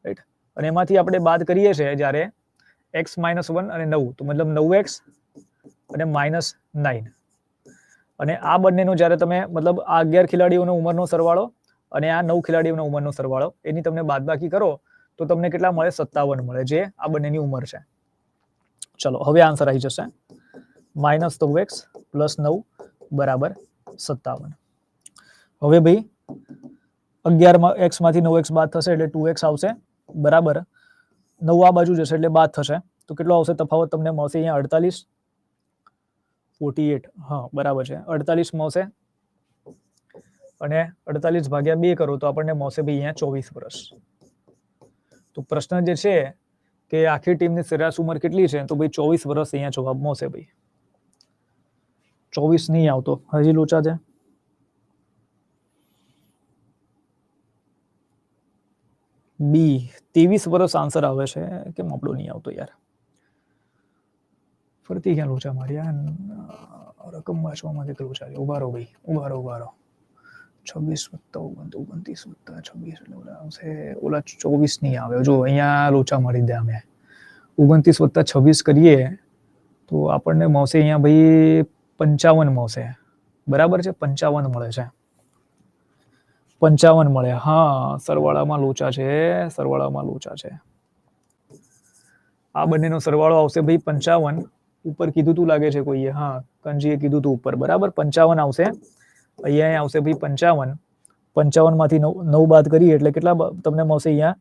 રાઈટ. અને એમાંથી આપણે બાદ કરીએ છીએ જ્યારે x - 1 અને 9, તો મતલબ 9x અને -9. અને આ બંનેનો જ્યારે તમે મતલબ આ 11 ખેલાડીઓનો ઉંમરનો સરવાળો અને આ 9 ખેલાડીઓનો ઉંમરનો સરવાળો એની તમને બાદબાકી કરો તો તમને કેટલા મળે, 57 મળે, જે આ બંનેની ઉંમર છે. ચલો હવે આન્સર આવી જશે -9x + 9 બરાબર 57. હવે ભાઈ 11x માંથી 9x બાદ થશે એટલે 2x આવશે, બરાબર. 9 આ બાજુ જશે એટલે બાદ થશે, તો કેટલો આવશે તફાવત તમને મળશે અહીંયા 48, 48, હા બરાબર છે, 48 મળશે. અને 48 ભાગ્યા 2 કરો તો આપણને મળશે ભાઈ અહીંયા 24 વર્ષ. તો પ્રશ્ન જે છે કે આખી ટીમની સરેરાશ ઉંમર કેટલી છે, તો ભાઈ 24 વર્ષ અહીંયા જવાબ મળશે ભાઈ. 24 નહીં આવતો, હજી લોચા છે. બી 23 વર્ષ આન્સર આવે છે, કેમ આપણો નહીં આવતો યાર? ફરતી ક્યાં લોચા મારી યાર, રકમ વાંચવામાંથી લોચા છે. ઉભા રહો ભાઈ, ઉભા રહો. 26 + 29 + 26 એટલે ઓલા આવશે, ઓલા 24 નહીં આવે. જો અહીંયા લોચા મારી દે અમે. 29 + 26 કરીએ તો આપણને મળશે અહીંયા ભાઈ 55 મળશે, બરાબર છે, 55 મળે છે, 55 મળે. હા સરવાળામાં લોચા છે. આ બંનેનો સરવાળો આવશે ભાઈ 55. ઉપર કીધું તું લાગે છે કોઈએ, હા કંજીએ કીધું તું ઉપર, બરાબર. 55 આવશે, અહીંયા આવશે ભાઈ 55. 55 માંથી 9 બાદ કરીએ એટલે કેટલા તમને મળશે અહીંયા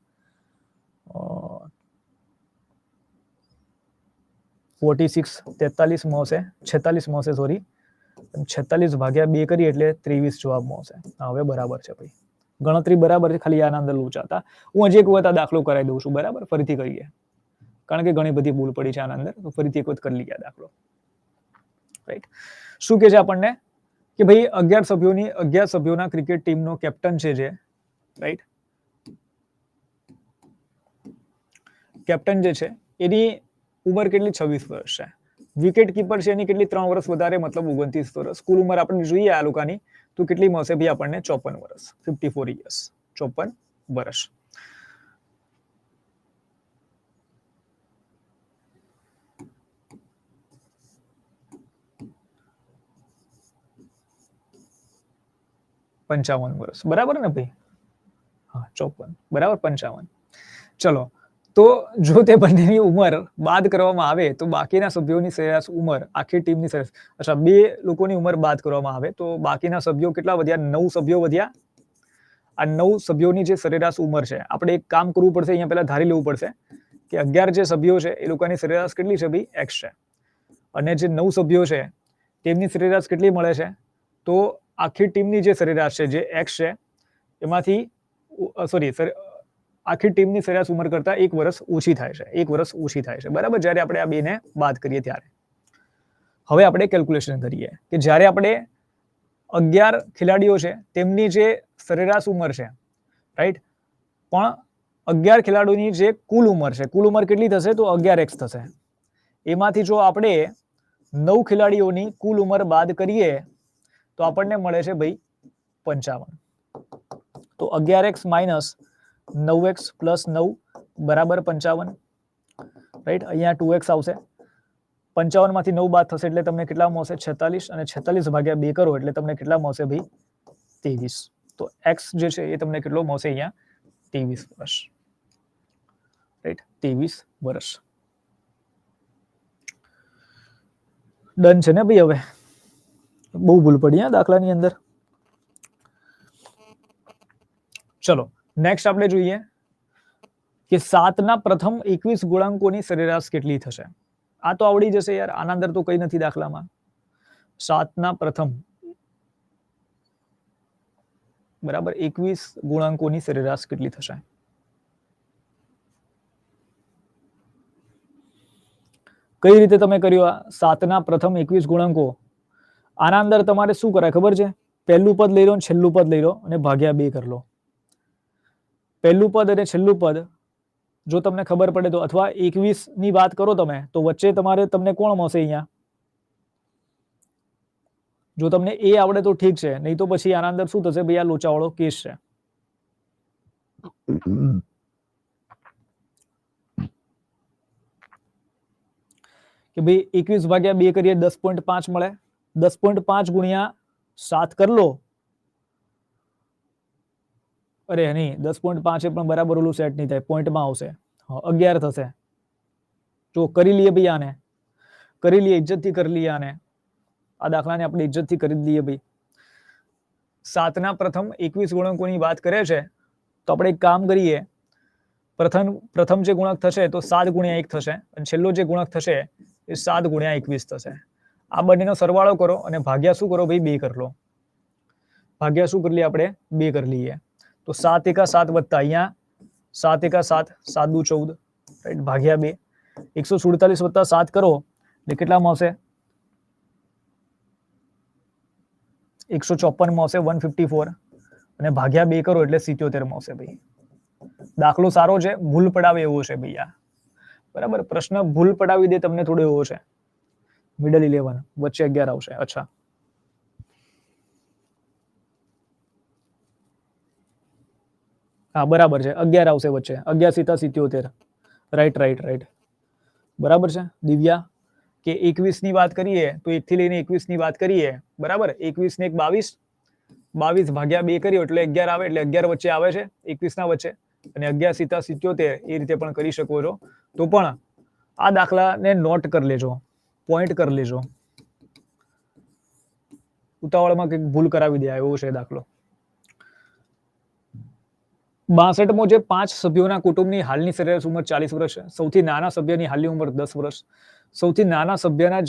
46, 43 મળશે, 46 મળશે, સોરી. 46 ભાગ્યા 2 કરીએ એટલે 23 જવાબ મળશે. હવે બરાબર છે ભાઈ, ગણતરી બરાબર છે, ખાલી આના અંદર લોચા હતા. હું હજી એક વખત આ દાખલો કરાવી દઉં છું, બરાબર, ફરીથી કરીએ, કારણ કે ઘણી બધી ભૂલ પડી છે આના અંદર, તો ફરીથી એક વખત કરી લઈએ દાખલો, રાઈટ. શું કે છે આપણને કે ભાઈ 11 સભ્યોના ક્રિકેટ ટીમનો કેપ્ટન છે જે, રાઈટ, કેપ્ટન જે છે એની ઉંમર કેટલી, 26 વર્ષ છે. વિકેટ કીપર છે એની કેટલી, 3 વર્ષ વધારે, મતલબ 29 વર્ષ. કુલ ઉંમર આપણે જોઈએ આ લોકોની તો કેટલી મળશે ભાઈ આપણને, 54 વર્ષ, 54 યર્સ, 54 વર્ષ. પંચાવન વર્ષ, બરાબર ને ભાઈ? હા 54 બરાબર 55. ચલો, તો જો તે બંનેની ઉંમર બાદ કરવામાં આવે તો બાકીના સભ્યોની સરેરાશ ઉંમર, આખી ટીમની સરેરાશ, અચ્છા 2 લોકોની ઉંમર બાદ કરવામાં આવે તો બાકીના સભ્યો કેટલા વધ્યા, 9 સભ્યો વધ્યા. આ 9 સભ્યોની જે સરેરાશ ઉંમર છે, આપણે એક કામ કરવું પડશે, અહીંયા પહેલા ધારી લેવું પડશે કે 11 જે સભ્યો છે એ લોકોની સરેરાશ કેટલી છે ભાઈ, x છે. અને જે 9 સભ્યો છે તેમની સરેરાશ કેટલી મળે છે, તો આખી ટીમની જે સરેરાશ છે જે x છે એમાંથી આખી ટીમની સરેરાશ ઉંમર કરતા 1 વર્ષ ઓછી થાય છે, 1 વર્ષ ઓછી થાય છે, બરાબર, જ્યારે આપણે આ બેને બાદ કરીએ ત્યારે. હવે આપણે કેલ્ક્યુલેશન કરીએ કે જ્યારે આપણે 11 ખેલાડીઓ છે તેમની જે સરેરાશ ઉંમર છે, રાઈટ, પણ 11 ખેલાડીઓની જે કુલ ઉંમર છે, કુલ ઉંમર કેટલી થશે, તો 11x થશે. એમાંથી જો આપણે 9 ખેલાડીઓની કુલ ઉંમર બાદ કરીએ તો આપણને મળે છે ભાઈ 55. તો 11x - 9x + 9 બરાબર 55, રાઈટ. અહીંયા 2x આવશે, 55 માંથી 9 બાદ થશે એટલે તમને કેટલા મળશે, 46, અને 46 ભાગ્યા 2 કરો એટલે તમને કેટલા મળશે ભાઈ, 23. તો x જે છે એ તમને કેટલો મળશે અહીંયા, 23 વર્ષ, રાઈટ, 23 વર્ષ. ડન છે ને ભાઈ? હવે બહુ ભૂલ પડી દાખલાની અંદર. ચલો નેક્સ્ટ આપણે જોઈએ કે 7ના પ્રથમ 21 ગુણાંકોની સરેરાશ કેટલી થશે. આ તો આવડી જશે યાર, આના અંદર તો કઈ નથી દાખલામાં. 7ના પ્રથમ બરાબર 21 ગુણાંકોની સરેરાશ કેટલી થશે. કઈ રીતે તમે કર્યું આ 7ના પ્રથમ 21 ગુણાંકો? આના અંદર તમારે શું કરાય ખબર છે? પહેલું પદ લઈ લો, છેલ્લું પદ લઈ લો અને ભાગ્યા 2 કરી લો. પહેલું પદ અને છેલ્લું પદ જો તમને ખબર પડે તો, અથવા 21 ની વાત કરો તમે તો વચ્ચે તમને કોણ મળશે અહીંયા? જો તમને એ આવડે તો ઠીક છે, નહીં તો પછી આના અંદર શું થશે ભાઈ? આ લોચાવાળો કેસ છે. કે ભાઈ 21 ભાગ્યા 2 કરીએ 10.5 મળે. 10.5 ગુણ્યા 7 કરી લો. અરે નહીં, 10.5 પણ બરાબર ઓલું સેટ નહીં થાય, પોઈન્ટમાં આવશે. 11 થશે. જો કરી લઈએ ભાઈ, આને કરી લઈએ, ઇજ્જતથી કરી લઈએ આને. આ દાખલાને આપણે ઇજ્જતથી કરી દઈએ ભાઈ. 7ના પ્રથમ 21 ગુણાંકોની વાત કરે છે તો આપણે એક કામ કરીએ. પ્રથમ જે ગુણક થશે તો 7 ગુણ્યા 1 થશે અને છેલ્લો જે ગુણક થશે એ 7 ગુણ્યા 21 થશે. આ બંનેનો સરવાળો કરો અને ભાગ્યા શું કરો ભાઈ? 2 કરી લો. ભાગ્યા શું કરી લઈએ આપણે? 2 કરી લઈએ. તો 7 એકા 7 વત્તા અહીંયા 7 એકા 7, 7 દુ 14, રાઈટ, ભાગ્યા 2. 147 વત્તા 7 કરો એટલે કેટલા મળશે? 154 મળશે, 154, અને ભાગ્યા 2 કરો એટલે 77 મળશે ભાઈ. દાખલો સારો છે, ભૂલ પડાવે એવો છે ભાઈ આ. બરાબર, પ્રશ્ન ભૂલ પડાવી દે તમને થોડો એવો છે. મિડલ 11 વચ્ચે 11 આવશે. અચ્છા, હા બરાબર છે, 11 આવશે વચ્ચે. 11 સીતા 77, રાઈટ રાઈટ રાઈટ, બરાબર છે. દિવ્યા કે 21 ની વાત કરીએ તો 1 થી લઈને 21 ની વાત કરીએ, બરાબર. 21 ને 1 22, 22 ભાગ્યા 2 કર્યો એટલે 11 આવે, એટલે 11 વચ્ચે આવે છે 21 ના વચ્ચે, અને 11 સીતા 77 એ રીતે પણ કરી શકો છો. તો પણ આ દાખલાને નોટ કરી લેજો, પોઈન્ટ કરી લેજો. ઉતાવળમાં કંઈક ભૂલ કરાવી દે એવો છે દાખલો. 62મો જે 5 સભ્યોના કુટુંબની હાલની સરેરાશ ઉંમર 40 વર્ષ છે. સૌથી નાના સભ્યની હાલની ઉંમર 10 વર્ષ. સૌથી નાના સભ્યના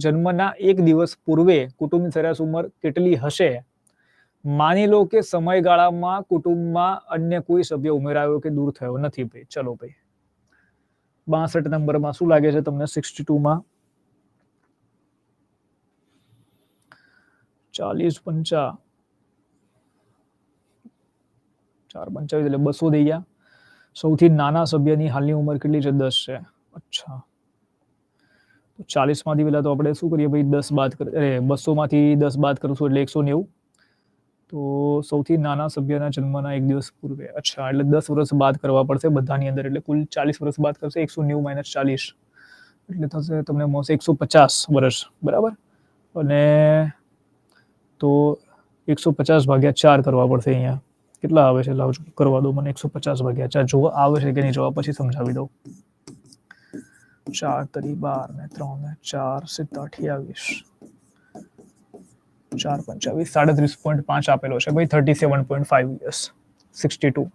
જન્મના 1 દિવસ પૂર્વે કુટુંબની સરેરાશ ઉંમર કેટલી હશે? માની લો કે સમયગાળામાં કુટુંબમાં અન્ય કોઈ સભ્ય ઉમેરાયો કે દૂર થયો નથી ભાઈ. ચલો ભાઈ, 62 નંબરમાં શું લાગે છે તમને? 62માં 40 50 4 25 એટલે 200 થઈ ગયા. સૌથી નાના સભ્યની હાલની ઉંમર કેટલી છે? 10 છે. અચ્છા, તો 40 માંથી પેલા તો આપણે શું કરીએ ભાઈ? 10 બાદ કરીએ. અરે 200 માંથી 10 બાદ કરશું એટલે 190. તો સૌથી નાના સભ્યના જન્મના 1 દિવસ પૂર્વે, અચ્છા, એટલે 10 વર્ષ બાદ કરવા પડશે બધાની અંદર, એટલે કુલ 40 વર્ષ બાદ કરશે. 190 - 40 એટલે થશે તમને મળશે 150 વર્ષ, બરાબર. અને તો 150 ભાગ્યા 4 કરવા પડશે. અહીંયા કેટલા આવે છે? લાવજો, કરવા દો મને. 150 ભાગ્યા 4 જો આવે છે કે નહીં જવાબ પછી સમજાવી દઉં. 4 તરી 12 ને 3 ને 4 7 28, 4 25 37.5 આપેલો છે ભાઈ. 37.5 યસ, 62,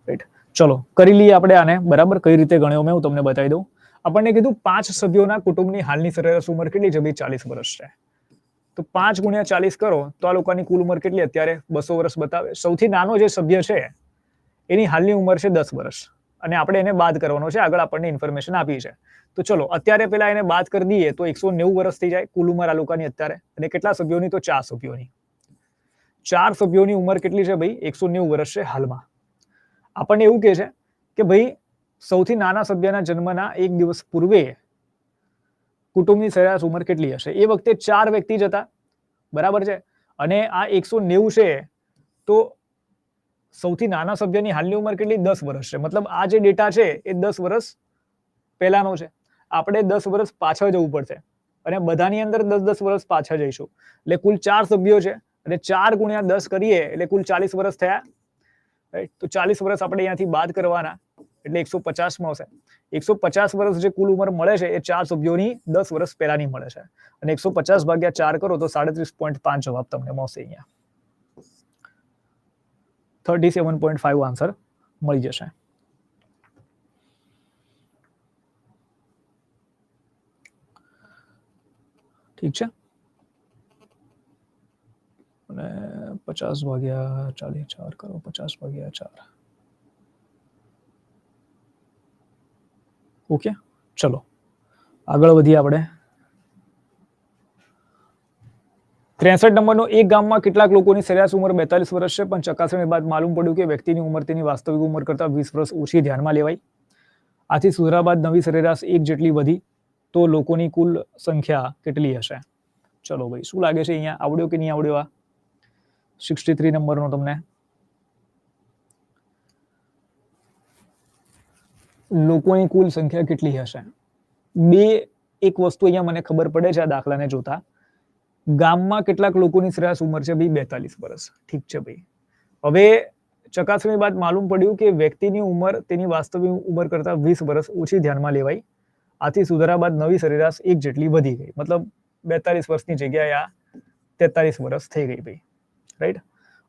રાઈટ. ચલો કરી લઈએ આપણે આને, બરાબર. કઈ રીતે ગણ્યો મેં હું તમને બતાવી દઉં. આપણને કીધું 5 સભ્યોના કુટુંબની હાલની સરેરાશ ઉંમર કેટલી છે ભાઈ? 40 વર્ષ છે. તો 5 ગુણ્યા 40 કરો તો આ લોકોની કુલ ઉંમર કેટલી અત્યારે? 200 વર્ષ બતાવે. સૌથી નાનો જે સભ્ય છે એની હાલની ઉંમર છે 10 વર્ષ, અને આપણે એને બાદ કરવાનો છે. આગળ આપણને ઇન્ફોર્મેશન આપી છે. તો ચલો અત્યારે પેલા એને બાદ કરી દઈએ તો 190 વર્ષ થઈ જાય કુલ ઉંમર આ લોકોની અત્યારે. અને કેટલા સભ્યોની? તો 4 સભ્યોની. 4 સભ્યોની ઉંમર કેટલી છે ભાઈ? 190 વર્ષ છે હાલમાં. આપણને એવું કહે છે કે ભાઈ સૌથી નાના સભ્યના જન્મના 1 દિવસ પૂર્વે કુટુંબની સરેરાશ ઉંમર કેટલી હશે? એ વખતે 4 વ્યક્તિ જ હતા, બરાબર છે. અને આ 190 છે તો સૌથી નાના સભ્યની હાલની ઉંમર કેટલી? 10 વર્ષ છે. મતલબ આ જે ડેટા છે એ 10 વર્ષ પહેલાનો છે. આપણે 10 વર્ષ પાછળ જવું પડશે અને બધાની અંદર 10-10 વર્ષ પાછળ જઈશું. એટલે કુલ 4 સભ્યો છે અને 4 ગુણ્યા 10 કરીએ એટલે કુલ 40 વર્ષ થયા, રાઈટ. તો 40 વર્ષ આપણે અહીંયાથી બાદ કરવાના એટલે 150 મળશે. 150 વર્ષ જે કુલ ઉંમર મળે છે એ 4 સભ્યોની 10 વર્ષ પહેલાની મળે છે. અને 150 ભાગ્યા 4 કરો તો 37.5 જવાબ તમને મળશે અહીંયા. 37.5 આન્સર મળી જશે. ઠીક છે. અને 50 ભાગ્યા 4 કરો, 50 ભાગ્યા 4. ઓકે, ચલો આગળ વધીએ આપણે. 63 નંબરનો, એક ગામમાં કેટલાક લોકોની સરેરાશ ઉંમર 42 વર્ષ છે, પણ ચકાસણી બાદ માલુમ પડ્યું કે વ્યક્તિની ઉંમર તેની વાસ્તવિક ઉંમર કરતા 20 વર્ષ ઓછી ધ્યાનમાં લેવાઈ. આથી સુધારા બાદ નવી સરેરાશ 1 જેટલી વધી, તો લોકોની કુલ સંખ્યા કેટલી હશે? ચલો ભાઈ, શું લાગે છે અહીંયા? આવડ્યો કે નહીં આવડ્યો? આ 63 નંબરનો તમને લોકોની કુલ સંખ્યા કેટલી હશે? એક વસ્તુ અહીંયા મને ખબર પડે છે આ દાખલાને જોતા. ગામમાં કેટલાક લોકોની સરેરાશ ઉંમર છે ભાઈ 42 વર્ષ. ઠીક છે ભાઈ. હવે ચકાસણી બાદ માલુમ પડ્યું કે વ્યક્તિની ઉંમર તેની વાસ્તવિક ઉંમર કરતા 20 વર્ષ ઓછી ધ્યાનમાં લેવાઈ. આથી સુધારા બાદ નવી સરેરાશ 1 જેટલી વધી ગઈ. મતલબ 42 વર્ષની જગ્યાએ આ 43 વર્ષ થઈ ગઈ ભાઈ. રાઈટ?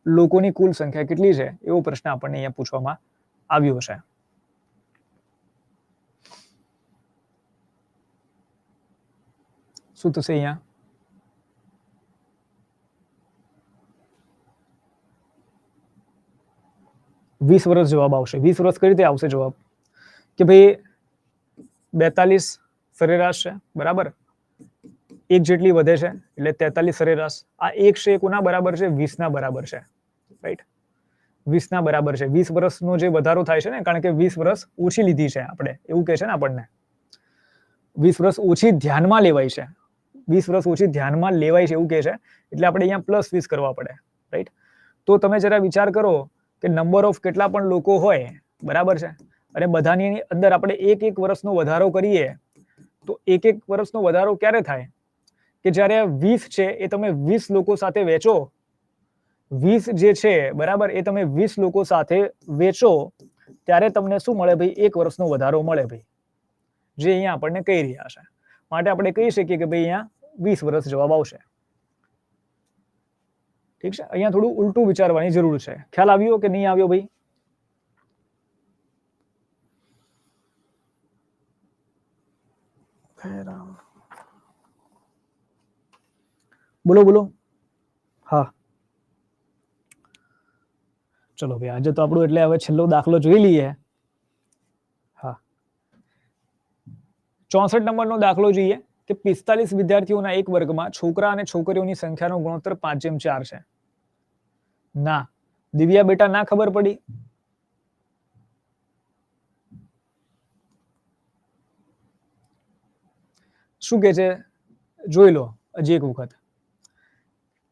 લોકોની કુલ સંખ્યા કેટલી છે એવો પ્રશ્ન આપણને અહીંયા પૂછવામાં આવ્યો છે. શું થશે અહીંયા? વીસ વર્ષ જવાબ આવશે. 20 વર્ષ કઈ રીતે આવશે જવાબ? કે ભાઈ 42 સરેરાશ છે, બરાબર, 1 જેટલી વધે છે એટલે 43 સરેરાશ. આ 1 છે કોના બરાબર છે? 20 ના બરાબર છે. રાઈટ? 20 ના બરાબર છે. 20 વર્ષનો જે વધારો થાય છે ને, કારણ કે 20 વર્ષ ઓછી લીધી છે આપણે, એવું કહે છે ને આપણને. 20 વર્ષ ઓછી ધ્યાનમાં લેવાય છે. 20 વર્ષ ઓછી ધ્યાનમાં લેવાય છે એવું કહે છે, એટલે આપણે અહીંયા +20 કરવા પડે. રાઈટ? તો તમે જરા વિચાર કરો કે નંબર ઓફ કેટલા પણ લોકો હોય, બરાબર છે, અને બધાની અંદર આપણે એક વર્ષનો વધારો કરીએ, તો એક વર્ષનો વધારો ક્યારે થાય? કે જ્યારે 20 છે એ તમે 20 લોકો સાથે વેચો. 20 જે છે, બરાબર, એ તમે 20 લોકો સાથે વેચો ત્યારે તમને શું મળે ભાઈ? 1 વર્ષનો વધારો મળે ભાઈ, જે અહીંયા આપણને કહી રહ્યા છે. માટે આપણે કહી શકીએ કે ભાઈ અહીંયા 20 વર્ષ જવાબ આવશે. ઠીક છે? અહીંયા થોડું ઉલટું વિચારવાની જરૂર છે. ખ્યાલ આવ્યો કે નહીં આવ્યો ભાઈ? બોલો બોલો. હા, ચલો ભાઈ, આજે તો આપણું એટલે હવે છેલ્લો દાખલો જોઈ લઈએ. હા, 64 નંબરનો દાખલો જોઈએ કે 45 વિદ્યાર્થીઓના એક વર્ગમાં છોકરા અને છોકરીઓની સંખ્યાનો ગુણોત્તર 5:4 છે. ના, દિવ્યા બેટા, ના ખબર પડી? શું કે છે જોઈ લો હજી એક વખત.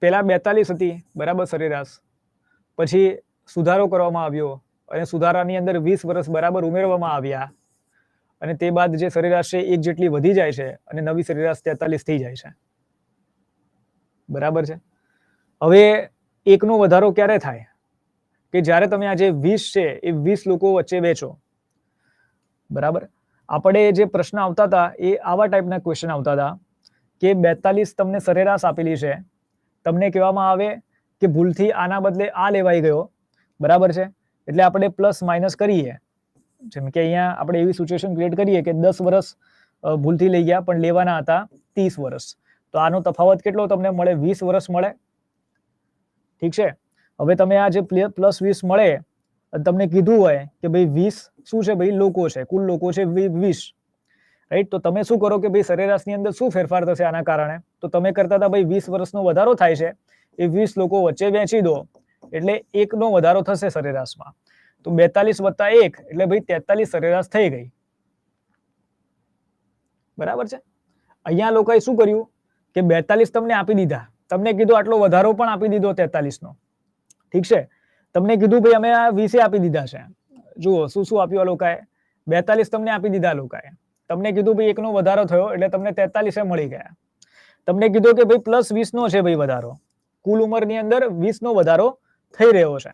પેલા 42 હતી, બરાબર, સરેરાશ. પછી સુધારો કરવામાં આવ્યો અને સુધારાની અંદર 20 વર્ષ બરાબર ઉમેરવામાં આવ્યા, અને તે બાદ જે સરેરાશ છે 1 જેટલી વધી જાય છે અને નવી સરેરાશ 43 થઈ જાય છે. બરાબર છે? હવે એકનો વધારો ક્યારે થાય? કે જ્યારે તમે આ જે 20 છે એ 20 લોકો વચ્ચે વેચો. બરાબર? આપણે જે પ્રશ્ન આવતા હતા એ આવા ટાઈપના ક્વેશ્ચન આવતા હતા કે 42 તમને સરેરાશ આપેલી છે, તમને કહેવામાં આવે કે ભૂલથી આના બદલે આ લેવાઈ ગયો, બરાબર છે, એટલે આપણે પ્લસ માઇનસ કરીએ. જેમ કે અહીંયા આપણે એવી સિચ્યુએશન ક્રિએટ કરીએ કે 10 વર્ષ ભૂલથી લઈ ગયા પણ લેવાના હતા 30 વર્ષ, તો આનો તફાવત કેટલો તમને મળે? 20 વર્ષ મળે. ઠીક છે? હવે તમે આ જે +20 મળે, તમને કીધું હોય કે ભાઈ 20 શું છે ભાઈ? લોકો છે, કુલ લોકો છે 20. રાઈટ? તો તમે શું કરો કે ભાઈ સરેરાશની અંદર શું ફેરફાર થશે આના કારણે? તો તમે કરતા હતા ભાઈ 20 વર્ષનો વધારો થાય છે, એ 20 લોકો વચ્ચે વેચી દો એટલે 1નો વધારો થશે સરેરાશમાં. તો 42 + 1 એટલે ભાઈ 43 સરેરાશ થઈ ગઈ. બરાબર છે? અહીંયા લોકોએ શું કર્યું કે 42 તમને આપી દીધા, તમને કીધું આટલો વધારો પણ આપી દીધો 43 નો. ઠીક છે? તમને કીધું ભાઈ અમે આ 20 આપી દીધા છે. જુઓ શું શું આપ્યું આ લોકોએ. 42 તમને આપી દીધા લોકોએ. તમને કીધું ભાઈ 1નો વધારો થયો એટલે તમને 43 મળી ગયા. તમને કીધું કે ભાઈ +20 નો છે ભાઈ વધારો, કુલ ઉંમરની અંદર 20 નો વધારો થઈ રહ્યો છે.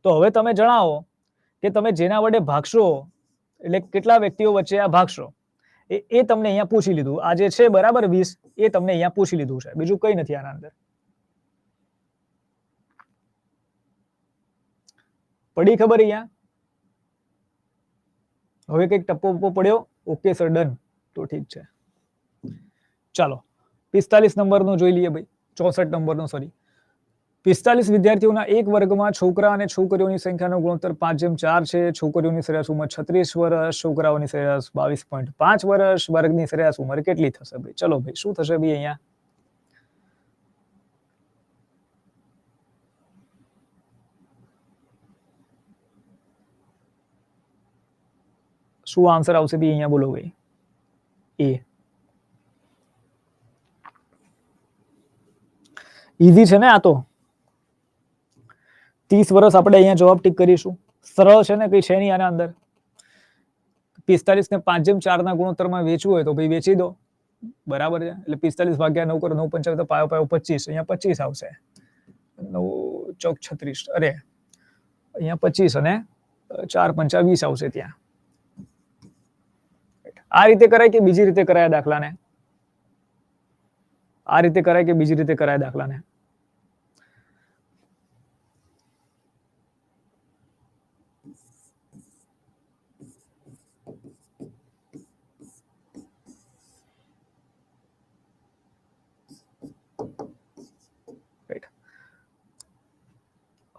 તો હવે તમે જણાવો કે તમે જેના વડે ભાગશો, એટલે કેટલા વ્યક્તિઓ વચ્ચે આ ભાગશો, એ તમને અહીંયા પૂછી લીધું. આ જે છે બરાબર 20, એ તમને અહીંયા પૂછી લીધું છે, બીજું કઈ નથી આના અંદર. પડી ખબર અહીંયા? હવે કંઈક ટપ્પો પડ્યો? Okay sir, done. તો ઠીક છે, ચાલો 45 નંબરનો જોઈ લઈએ ભાઈ. 64 નંબરનો, સોરી. 45 વિદ્યાર્થીઓના એક વર્ગમાં છોકરા અને છોકરીઓની સંખ્યાનો ગુણોત્તર 5:4 છે. છોકરીઓની સરેરાશ ઉંમર 36 વર્ષ, છોકરાઓની સરેરાશ 22.5 વર્ષ. વર્ગની સરેરાશ ઉંમર કેટલી થશે ભાઈ? ચલો ભાઈ, શું થશે ભાઈ અહીંયા? શું આન્સર આવશે ભાઈ અહીંયા? બોલો ભાઈ. એ ઈઝી છે ને આ તો. 30 વર્ષ આપણે અહીંયા જવાબ ટીક કરીશું. સરળ છે ને, કઈ છે નહીં આના અંદર. 45 ને 5:4 ના ગુણોત્તરમાં વેચવું હોય તો ભાઈ વેચી દો, બરાબર છે. એટલે 45 ભાગ્યા 9 કરો, 9 તો પાયો 25, અહીંયા 25 આવશે. 9 ચોક 36, અરે અહીંયા 25 અને 4 પંચા 20 આવશે ત્યાં. આ રીતે કરાય કે બીજી રીતે કરાય દાખલાને? આ રીતે કરાય કે બીજી રીતે કરાય દાખલાને?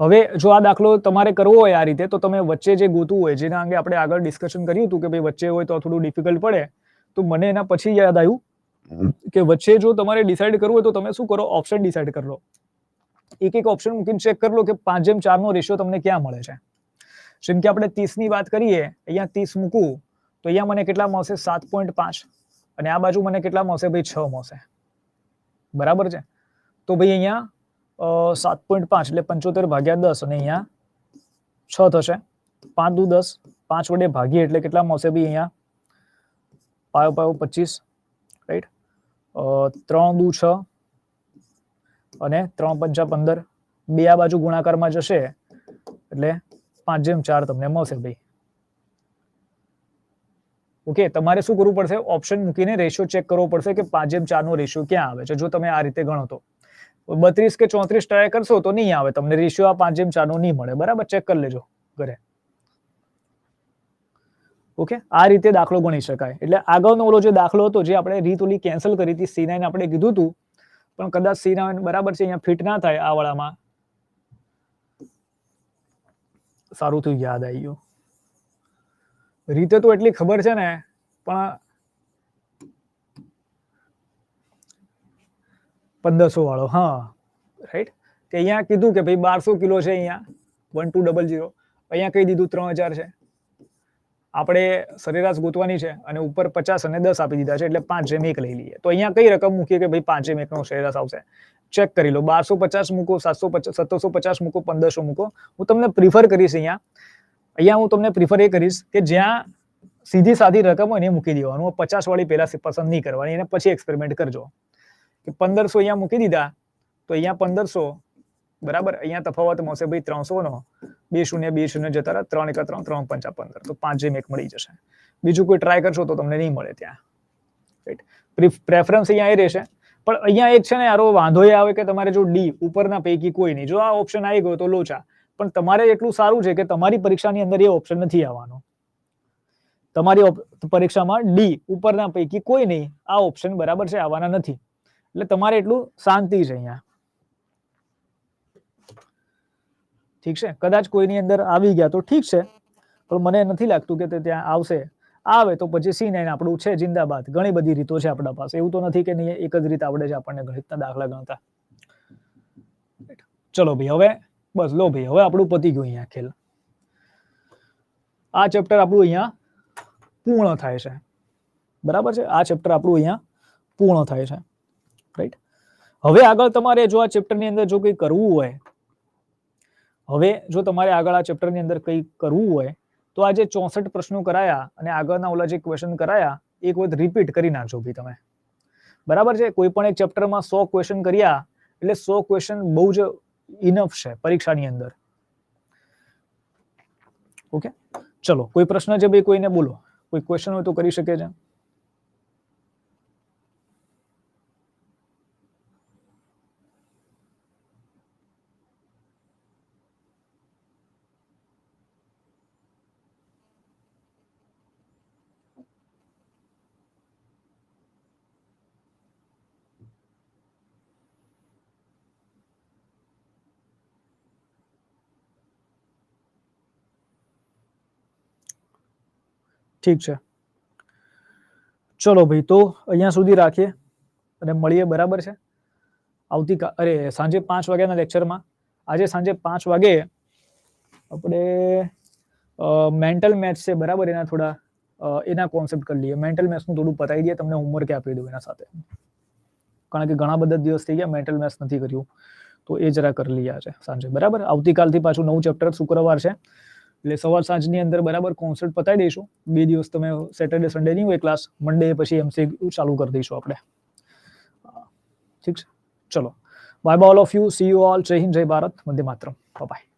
હવે જો આ દાખલો તમારે કરવો હોય આ રીતે, તો તમે વચ્ચે જે ગોતું હોય, જેના અંગે આપણે આગળ ડિસ્કશન કર્યું હતું કે ભાઈ વચ્ચે હોય તો થોડું ડિફિકલ્ટ પડે, તો મને એના પછી યાદ આવ્યું કે વચ્ચે જો તમારે ડિસાઈડ કરવું હોય તો તમે શું કરો? ઓપ્શન ડિસાઈડ કરી લો. એક એક ઓપ્શન મૂકીને ચેક કરી લો કે 5:4 નો રેશિયો તમને ક્યાં મળે છે. જેમ કે આપણે 30 ની વાત કરીએ, અહીંયા 30 મૂકું તો અહીંયા મને કેટલા મળશે? 7.5. અને આ બાજુ મને કેટલા મળશે ભાઈ? 6 મળશે, બરાબર છે. તો ભાઈ અહીંયા 7.5 એટલે 75 ભાગ્યા 10 અને અહીંયા 6 થશે. 5 દુ 10, 5 વડે ભાગીએ એટલે કેટલા મળશે ભાઈ? અહીંયા પાયો 25, રાઈટ. 3 દુ 6 અને 3 પંચા 15. બે આ બાજુ ગુણાકારમાં જશે એટલે 5:4 તમને મળશે ભાઈ. ઓકે, તમારે શું કરવું પડશે? ઓપ્શન મૂકીને રેશિયો ચેક કરવો પડશે કે 5:4 નો રેશિયો ક્યાં આવે છે. જો તમે આ રીતે ગણો તો 32 કે 34 ટ્રાય કરશો તો નહીં આવે તમને રેશિયો, આ 5:4 નો નહીં મળે, બરાબર. ચેક કરી લેજો ઘરે. ઓકે, આ રીતે દાખલો ગણી શકાય. એટલે આગળનો ઓલો જે દાખલો હતો, જે આપણે રીત ઓલી કેન્સલ કરી હતી, C9 આપણે કીધું હતું, પણ કદાચ C9 બરાબર છે અહીંયા ફિટ ના થાય આ વાળામાં. સારું થયું યાદ આવી ગયું. રીતે તો એટલી ખબર છે ને, પણ 1500 વાળો, હા રાઈટ. કે અહીંયા કીધું કે ભાઈ 1200 કિલો છે, અહીંયા 1200, અહીંયા કહી દીધું 3000 છે. આપણે સરેરાશ ગોતવાની છે અને ઉપર 50 અને 10 આપી દીધા છે, એટલે 5:1 લઈ લઈએ. તો અહીંયા કઈ રકમ મૂકીએ કે ભાઈ 5:1 નો સરેરાશ આવશે? ચેક કરી લો. 1250 મૂકો, 750 મૂકો, 1500 મૂકો. હું તમને પ્રિફર કરીશ અહીંયા હું તમને પ્રિફર એ કરીશ કે જ્યાં સીધી સાદી રકમ હોય એને મૂકી દેવાનું. 50 વાળી પહેલા પસંદ નહીં કરવાની, એને પછી એક્સપેરિમેન્ટ કરજો. કે 1500 અહીંયા મૂકી દીધા તો અહીંયા 1500, બરાબર. અહીંયા તફાવત મળશે ભાઈ 300 નો. 2 0 2 0 જતા રહ્યા, 3 1 3, 3 5 15, તો 5:1 મળી જશે. બીજું કોઈ ટ્રાય કરશો તો તમને નહીં મળે ત્યાં, રાઈટ. પ્રેફરન્સ અહીંયા એ રહેશે. પણ અહીંયા એક છે ને યારો વાંધો એ આવે કે તમારે જો ડી ઉપરના પૈકી કોઈ નહીં, જો આ ઓપ્શન આવી ગયો તો લોચા. પણ તમારે એટલું સારું છે કે તમારી પરીક્ષાની અંદર એ ઓપ્શન નથી આવવાનો. તમારી પરીક્ષામાં ડી ઉપરના પૈકી કોઈ નહીં, આ ઓપ્શન બરાબર છે આવવાના નથી. એટલે તમારે એટલું શાંતિ છે અહીંયા, ઠીક છે. કદાચ કોઈની અંદર આવી ગયા તો ઠીક છે, પણ મને નથી લાગતું કે તે ત્યાં આવશે. આવે તો પછી C9 આપણું છે જિંદાબાદ. ઘણી બધી રીતો છે આપણા પાસે, એવું તો નથી કે નહીં એક જ રીત આવડે છે આપણને ગણિતના દાખલા ગણતા. ચલો ભાઈ, હવે બસ લો ભાઈ, હવે આપણું પતી ગયું અહીંયા ખેલ. આ ચેપ્ટર આપણું અહીંયા પૂર્ણ થાય છે, બરાબર છે. આ ચેપ્ટર આપણું અહીંયા પૂર્ણ થાય છે, રાઈટ. હવે આગળ તમારે જો આ ચેપ્ટરની અંદર જો કંઈ કરવું હોય, હવે જો તમારે આગળ આ ચેપ્ટરની અંદર કંઈ કરવું હોય તો આ જે 64 પ્રશ્નો કરાયા અને આગળના ઓલા જે ક્વેશ્ચન કરાયા એક વખત રિપીટ કરી નાખજો ભાઈ તમે, બરાબર છે. કોઈ પણ એક ચેપ્ટરમાં 100 ક્વેશ્ચન કર્યા એટલે 100 ક્વેશ્ચન બહુ જ ઇનફ છે પરીક્ષાની અંદર. ઓકે, ચલો કોઈ પ્રશ્ન છે ભાઈ? કોઈને બોલો, કોઈ ક્વેશ્ચન હોય તો કરી શકે છે. ઠીક છે, ચલો ભાઈ, તો અહીંયા સુધી રાખીએ અને મળીએ, બરાબર છે? સાંજે 5 વાગ્યાના લેક્ચરમાં. આજે સાંજે 5 વાગે આપણે મેન્ટલ મેથ્સ છે, બરાબર, એના થોડા એના કોન્સેપ્ટ કરી લઈએ. મેન્ટલ મેથ્સનું થોડું પતાવી દઈએ, તમને હોમવર્ક આપી દઉં એના સાથે, કારણ કે ઘણા બધા દિવસ થઈ ગયા મેન્ટલ મેથ્સ નથી કર્યું, તો એ જરા કરી લઈએ આજે સાંજે, બરાબર? આવતીકાલથી પાછું નવું ચેપ્ટર, શુક્રવાર છે એટલે સવાર સાંજની અંદર બરાબર કોન્સેપ્ટ પતાવી દઈશું. 2 દિવસ તમે સેટરડે સન્ડે નહીં હોય ક્લાસ, મંડે પછી MCQ ચાલુ કરી દઈશું આપણે. ઠીક છે, ચલો, bye bye all of you, C you all, જય હિન્દ, જય ભારત, વંદે માતરમ, બાય બાય.